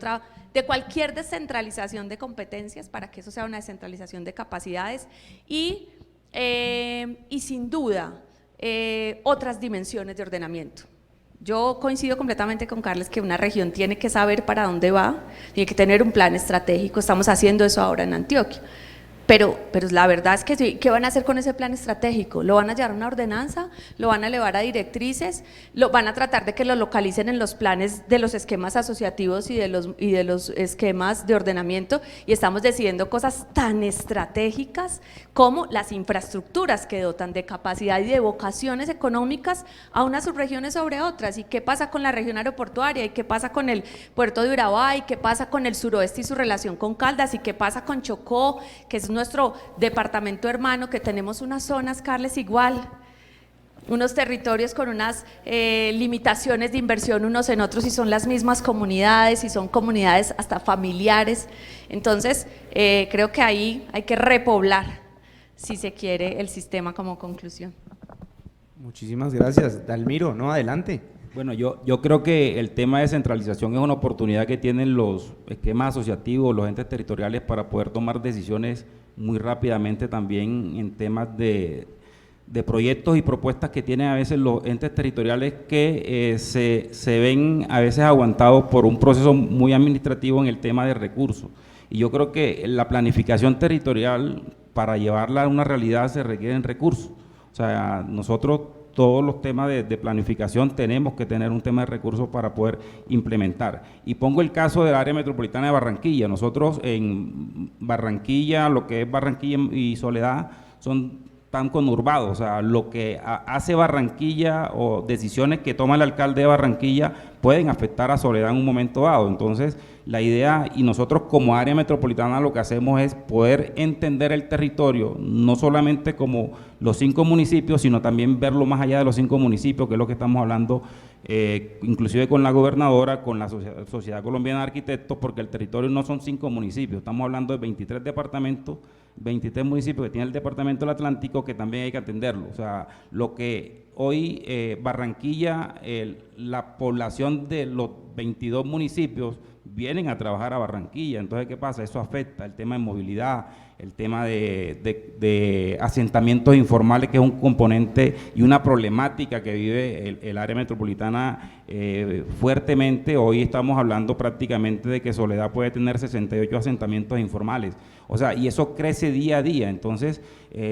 [SPEAKER 5] descentralización de competencias para que eso sea una descentralización de capacidades y sin duda otras dimensiones de ordenamiento. Yo coincido completamente con Carles que una región tiene que saber para dónde va, tiene que tener un plan estratégico, estamos haciendo eso ahora en Antioquia. Pero la verdad es que sí, ¿qué van a hacer con ese plan estratégico? ¿Lo van a llevar a una ordenanza? ¿Lo van a elevar a directrices? ¿Lo van a tratar de que lo localicen en los planes de los esquemas asociativos y de los esquemas de ordenamiento? Y estamos decidiendo cosas tan estratégicas como las infraestructuras que dotan de capacidad y de vocaciones económicas a unas subregiones sobre otras. ¿Y qué pasa con la región aeroportuaria? ¿Y qué pasa con el puerto de Urabá? ¿Y qué pasa con el suroeste y su relación con Caldas? ¿Y qué pasa con Chocó, que es nuestro departamento hermano, que tenemos unas zonas, Carles, igual, unos territorios con unas limitaciones de inversión unos en otros y son las mismas comunidades y son comunidades hasta familiares? Entonces creo que ahí hay que repoblar, si se quiere, el sistema como conclusión.
[SPEAKER 4] Muchísimas gracias. Dalmiro, no, adelante.
[SPEAKER 6] Bueno, yo creo que el tema de descentralización es una oportunidad que tienen los esquemas asociativos, los entes territoriales, para poder tomar decisiones muy rápidamente también en temas de proyectos y propuestas que tienen a veces los entes territoriales que se ven a veces aguantados por un proceso muy administrativo en el tema de recursos. Y yo creo que la planificación territorial, para llevarla a una realidad, se requieren recursos. O sea, nosotros todos los temas de planificación tenemos que tener un tema de recursos para poder implementar. Y pongo el caso del área metropolitana de Barranquilla. Nosotros en Barranquilla, lo que es Barranquilla y Soledad, tan conurbados, o sea, lo que hace Barranquilla o decisiones que toma el alcalde de Barranquilla pueden afectar a Soledad en un momento dado. Entonces, la idea, y nosotros como área metropolitana lo que hacemos es poder entender el territorio, no solamente como los 5 municipios, sino también verlo más allá de los 5 municipios, que es lo que estamos hablando, inclusive con la gobernadora, con la Sociedad Colombiana de Arquitectos, porque el territorio no son 5 municipios, estamos hablando de 23 departamentos, 23 municipios que tiene el departamento del Atlántico, que también hay que atenderlo. O sea, lo que hoy Barranquilla, la población de los 22 municipios vienen a trabajar a Barranquilla. Entonces, ¿qué pasa? Eso afecta el tema de movilidad, el tema de asentamientos informales, que es un componente y una problemática que vive el área metropolitana fuertemente. Hoy estamos hablando prácticamente de que Soledad puede tener 68 asentamientos informales, o sea, y eso crece día a día. Entonces,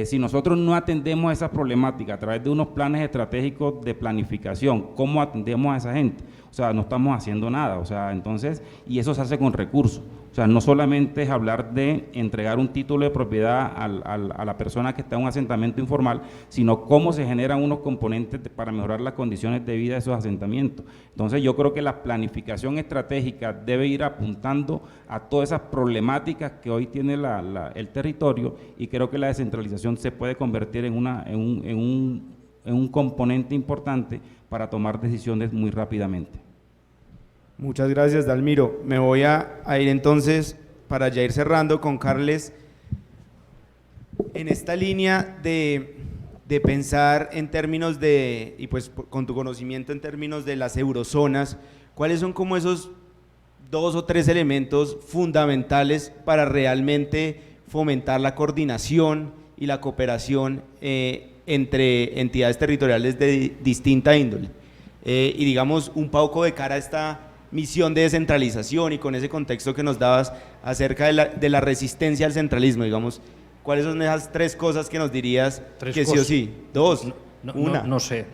[SPEAKER 6] si nosotros no atendemos esas problemáticas a través de unos planes estratégicos de planificación, ¿cómo atendemos a esa gente? O sea, no estamos haciendo nada, o sea, entonces, y eso se hace con recursos. O sea, no solamente es hablar de entregar un título de propiedad a la persona que está en un asentamiento informal, sino cómo se generan unos componentes para mejorar las condiciones de vida de esos asentamientos. Entonces, yo creo que la planificación estratégica debe ir apuntando a todas esas problemáticas que hoy tiene el territorio, y creo que la descentralización se puede convertir en un componente importante para tomar decisiones muy rápidamente.
[SPEAKER 4] Muchas gracias, Dalmiro. Me voy a ir entonces, para ya ir cerrando, con Carles, en esta línea de pensar en términos de, y pues con tu conocimiento en términos de las eurozonas, ¿cuáles son como esos 2 o 3 elementos fundamentales para realmente fomentar la coordinación y la cooperación entre entidades territoriales de distinta índole? Y digamos, un poco de cara a esta misión de descentralización y con ese contexto que nos dabas acerca de la resistencia al centralismo, digamos, ¿cuáles son esas 3 cosas que nos dirías que sí o sí? 2, una.
[SPEAKER 3] No sé.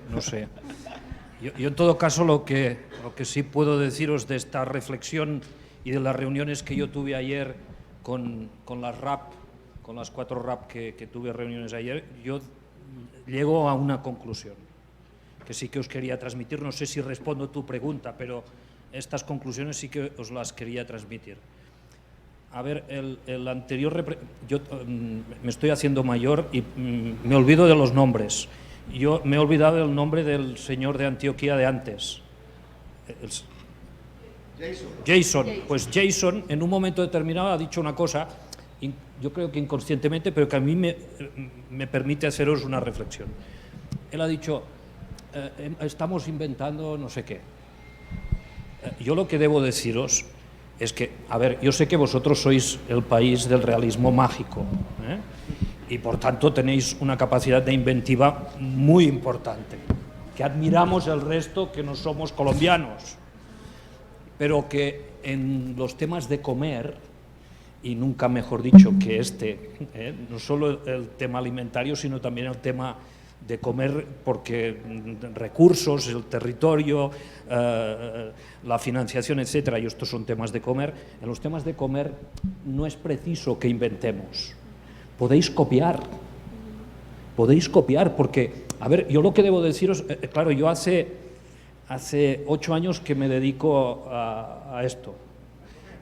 [SPEAKER 3] Yo en todo caso lo que sí puedo deciros de esta reflexión y de las reuniones que yo tuve ayer con las RAP, con las 4 RAP que tuve reuniones ayer, yo llego a una conclusión que sí que os quería transmitir. No sé si respondo tu pregunta, pero estas conclusiones sí que os las quería transmitir. A ver, el anterior... Yo me estoy haciendo mayor y me olvido de los nombres. Yo me he olvidado del nombre del señor de Antioquía de antes. Jason. Pues Jason en un momento determinado ha dicho una cosa, yo creo que inconscientemente, pero que a mí me permite haceros una reflexión. Él ha dicho, estamos inventando no sé qué. Yo lo que debo deciros es que, a ver, yo sé que vosotros sois el país del realismo mágico, y por tanto tenéis una capacidad de inventiva muy importante, que admiramos el resto que no somos colombianos, pero que en los temas de comer, y nunca mejor dicho que no solo el tema alimentario, sino también el tema de comer, porque recursos, el territorio, la financiación, etcétera, y estos son temas de comer. En los temas de comer no es preciso que inventemos. Podéis copiar, porque, a ver, yo lo que debo deciros, claro, yo hace 8 años que me dedico a esto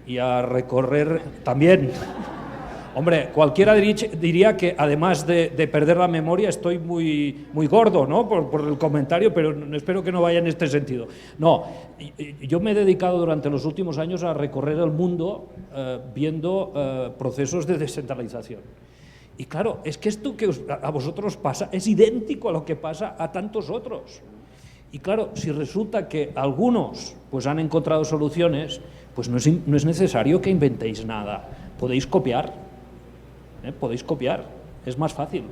[SPEAKER 3] y a recorrer también. Hombre, cualquiera diría que además de perder la memoria estoy muy gordo, ¿no? Por el comentario, pero espero que no vaya en este sentido. No, yo me he dedicado durante los últimos años a recorrer el mundo viendo procesos de descentralización. Y claro, es que esto que a vosotros pasa es idéntico a lo que pasa a tantos otros. Y claro, si resulta que algunos pues han encontrado soluciones, pues no es necesario que inventéis nada, podéis copiar. Podéis copiar, es más fácil.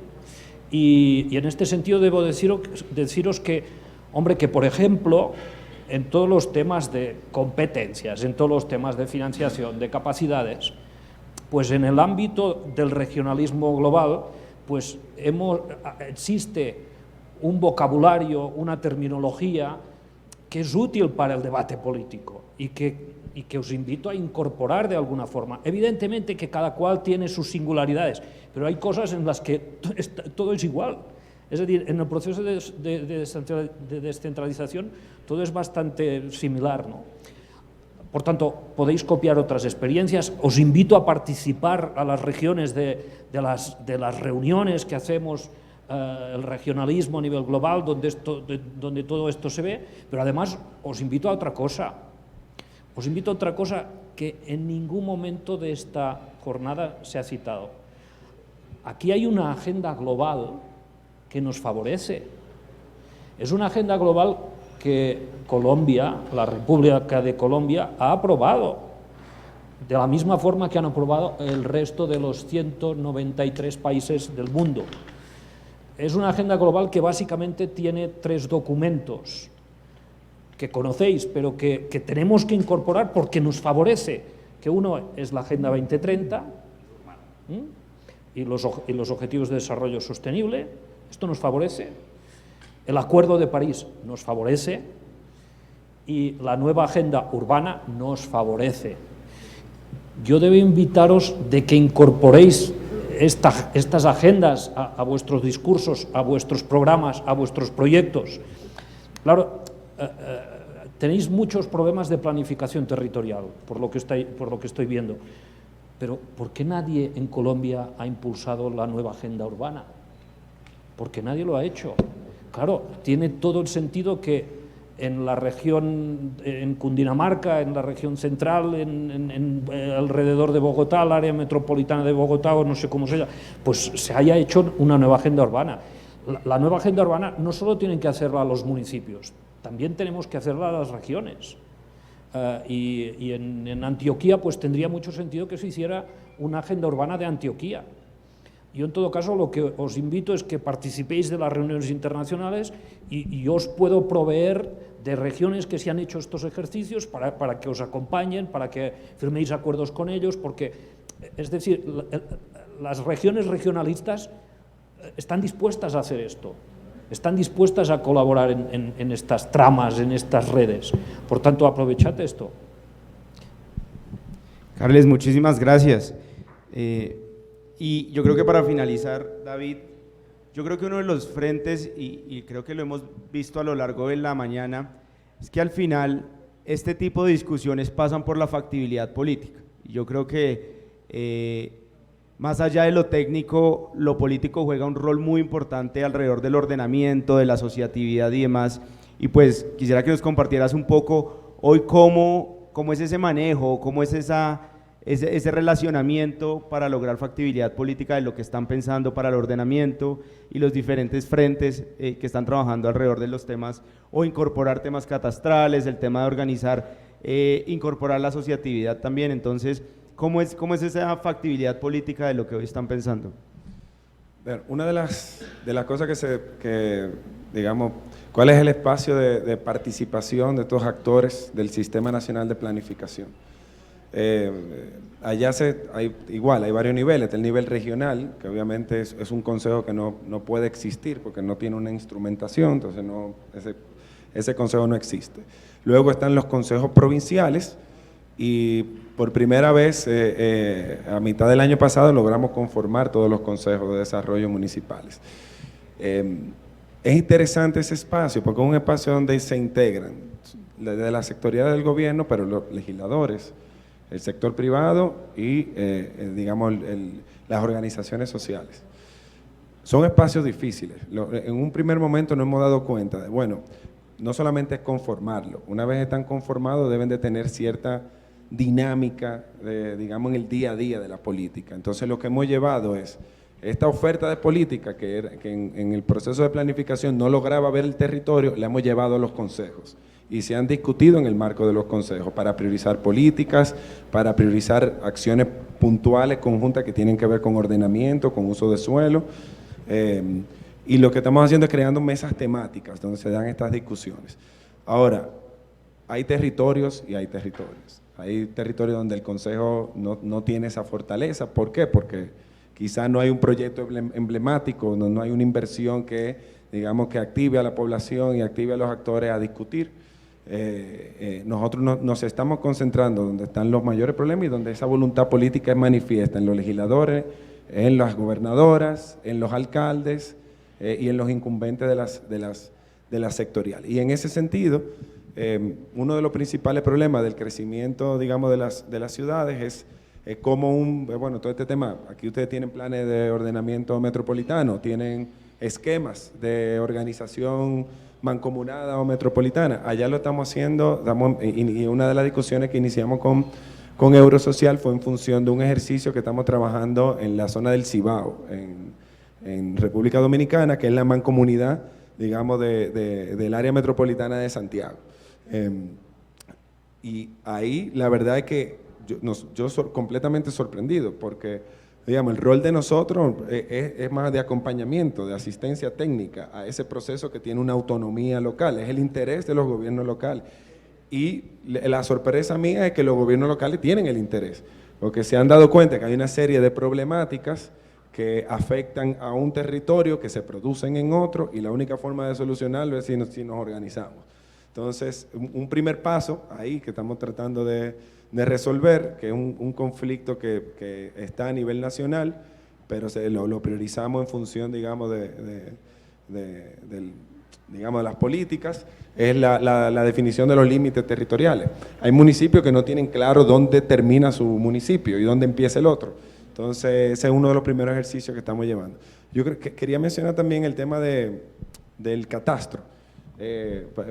[SPEAKER 3] Y en este sentido debo deciros que, hombre, que por ejemplo, en todos los temas de competencias, en todos los temas de financiación, de capacidades, pues en el ámbito del regionalismo global, pues existe un vocabulario, una terminología que es útil para el debate político y que os invito a incorporar de alguna forma. Evidentemente que cada cual tiene sus singularidades, pero hay cosas en las que todo es igual. Es decir, en el proceso de descentralización todo es bastante similar, ¿no? Por tanto, podéis copiar otras experiencias. Os invito a participar a las regiones de las reuniones que hacemos, el regionalismo a nivel global, donde todo esto se ve, pero además os invito a otra cosa. Os invito a otra cosa que en ningún momento de esta jornada se ha citado. Aquí hay una agenda global que nos favorece. Es una agenda global que Colombia, la República de Colombia, ha aprobado. de la misma forma que han aprobado el resto de los 193 países del mundo. Es una agenda global que básicamente tiene 3 documentos que conocéis, pero que tenemos que incorporar porque nos favorece, que uno es la Agenda 2030 y los Objetivos de Desarrollo Sostenible, esto nos favorece, el Acuerdo de París nos favorece y la nueva Agenda Urbana nos favorece. Yo debo invitaros de que incorporéis estas agendas a vuestros discursos, a vuestros programas, a vuestros proyectos. Claro, tenéis muchos problemas de planificación territorial, por lo que estoy viendo, pero ¿por qué nadie en Colombia ha impulsado la nueva agenda urbana? Porque nadie lo ha hecho. Claro, tiene todo el sentido que en la región, en Cundinamarca, en la región central, alrededor de Bogotá, el área metropolitana de Bogotá, o no sé cómo se llama, pues se haya hecho una nueva agenda urbana. La nueva agenda urbana no solo tienen que hacerla los municipios, también tenemos que hacerla a las regiones. Y en Antioquía pues tendría mucho sentido que se hiciera una agenda urbana de Antioquía. Yo en todo caso lo que os invito es que participéis de las reuniones internacionales y yo os puedo proveer de regiones que se han hecho estos ejercicios para que os acompañen, para que firméis acuerdos con ellos, porque, es decir, las regiones regionalistas están dispuestas a hacer esto, están dispuestas a colaborar en estas tramas, en estas redes. Por tanto, aprovechad esto.
[SPEAKER 4] Carles, muchísimas gracias. Y yo creo que para finalizar, David, yo creo que uno de los frentes, y creo que lo hemos visto a lo largo de la mañana, es que al final este tipo de discusiones pasan por la factibilidad política. Y yo creo que más allá de lo técnico, lo político juega un rol muy importante alrededor del ordenamiento, de la asociatividad y demás. Y pues quisiera que nos compartieras un poco hoy cómo es ese manejo, cómo es ese relacionamiento para lograr factibilidad política de lo que están pensando para el ordenamiento y los diferentes frentes que están trabajando alrededor de los temas, o incorporar temas catastrales, el tema de organizar, incorporar la asociatividad también. Entonces, ¿cómo es esa factibilidad política de lo que hoy están pensando?
[SPEAKER 7] Una de las cosas digamos, ¿cuál es el espacio de participación de estos actores del Sistema Nacional de Planificación? Allá hay varios niveles. Está el nivel regional, que obviamente es un consejo que no puede existir porque no tiene una instrumentación, entonces ese consejo no existe. Luego están los consejos provinciales y por primera vez a mitad del año pasado logramos conformar todos los consejos de desarrollo municipales. Es interesante ese espacio porque es un espacio donde se integran de la sectorial del gobierno, pero los legisladores, el sector privado y, digamos, las organizaciones sociales. Son espacios difíciles. En un primer momento nos hemos dado cuenta de, bueno, no solamente es conformarlo, una vez están conformados deben de tener cierta dinámica, digamos, en el día a día de la política. Entonces lo que hemos llevado es esta oferta de política que en el proceso de planificación no lograba ver el territorio, la hemos llevado a los consejos. Y se han discutido en el marco de los consejos para priorizar políticas, para priorizar acciones puntuales, conjuntas que tienen que ver con ordenamiento, con uso de suelo. Y lo que estamos haciendo es creando mesas temáticas donde se dan estas discusiones. Ahora, hay territorios y hay territorios. Hay territorios donde el consejo no tiene esa fortaleza. ¿Por qué? Porque quizás no hay un proyecto emblemático, no hay una inversión que, digamos, que active a la población y active a los actores a discutir. Nosotros nos estamos concentrando donde están los mayores problemas y donde esa voluntad política es manifiesta, en los legisladores, en las gobernadoras, en los alcaldes y en los incumbentes de las sectoriales. Y en ese sentido, uno de los principales problemas del crecimiento, digamos, de las ciudades es como bueno, todo este tema, aquí ustedes tienen planes de ordenamiento metropolitano, tienen esquemas de organización mancomunada o metropolitana. Allá lo estamos haciendo, y una de las discusiones que iniciamos con Eurosocial fue en función de un ejercicio que estamos trabajando en la zona del Cibao, en República Dominicana, que es la mancomunidad, digamos, del área metropolitana de Santiago. Y ahí la verdad es que completamente sorprendido, porque digamos, el rol de nosotros es más de acompañamiento, de asistencia técnica a ese proceso que tiene una autonomía local, es el interés de los gobiernos locales. Y la sorpresa mía es que los gobiernos locales tienen el interés, porque se han dado cuenta que hay una serie de problemáticas que afectan a un territorio, que se producen en otro, y la única forma de solucionarlo es si nos organizamos. Entonces, un primer paso ahí que estamos tratando de resolver, que es un conflicto que está a nivel nacional, pero lo priorizamos en función, digamos, de las políticas, es la definición de los límites territoriales. Hay municipios que no tienen claro dónde termina su municipio y dónde empieza el otro. Entonces, ese es uno de los primeros ejercicios que estamos llevando. Yo quería mencionar también el tema del catastro,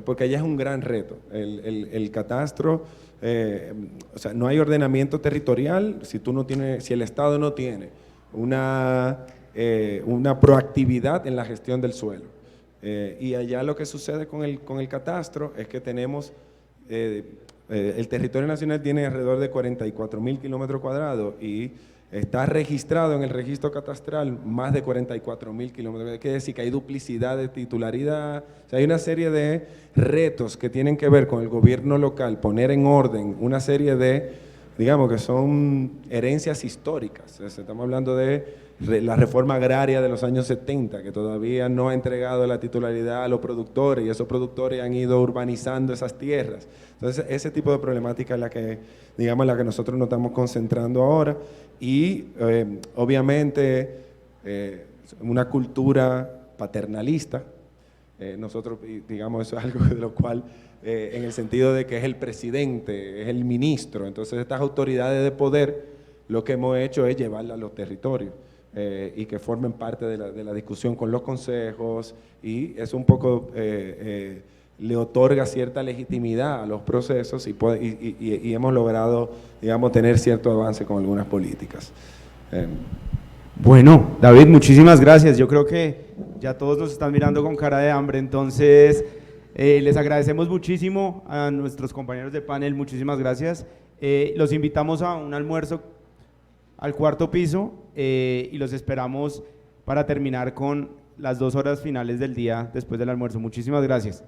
[SPEAKER 7] porque allá es un gran reto. El catastro, o sea, no hay ordenamiento territorial si el Estado no tiene una proactividad en la gestión del suelo. Y allá lo que sucede con el catastro es que tenemos, el territorio nacional tiene alrededor de 44.000 kilómetros cuadrados y está registrado en el registro catastral más de 44.000 kilómetros. Quiere decir que hay duplicidad de titularidad. O sea, hay una serie de retos que tienen que ver con el gobierno local, poner en orden una serie de, digamos que son herencias históricas. O sea, estamos hablando de la reforma agraria de los años 70, que todavía no ha entregado la titularidad a los productores, y esos productores han ido urbanizando esas tierras. Entonces, ese tipo de problemática es la que nosotros nos estamos concentrando ahora, y obviamente una cultura paternalista. Nosotros, digamos, eso es algo de lo cual, en el sentido de que es el presidente, es el ministro, entonces estas autoridades de poder, lo que hemos hecho es llevarlas a los territorios. Y que formen parte de la discusión con los consejos, y eso un poco le otorga cierta legitimidad a los procesos, y hemos logrado, digamos, tener cierto avance con algunas políticas.
[SPEAKER 4] Bueno, David, muchísimas gracias. Yo creo que ya todos nos están mirando con cara de hambre, entonces les agradecemos muchísimo a nuestros compañeros de panel, muchísimas gracias. Los invitamos a un almuerzo al cuarto piso, y los esperamos para terminar con las 2 horas finales del día después del almuerzo. Muchísimas gracias.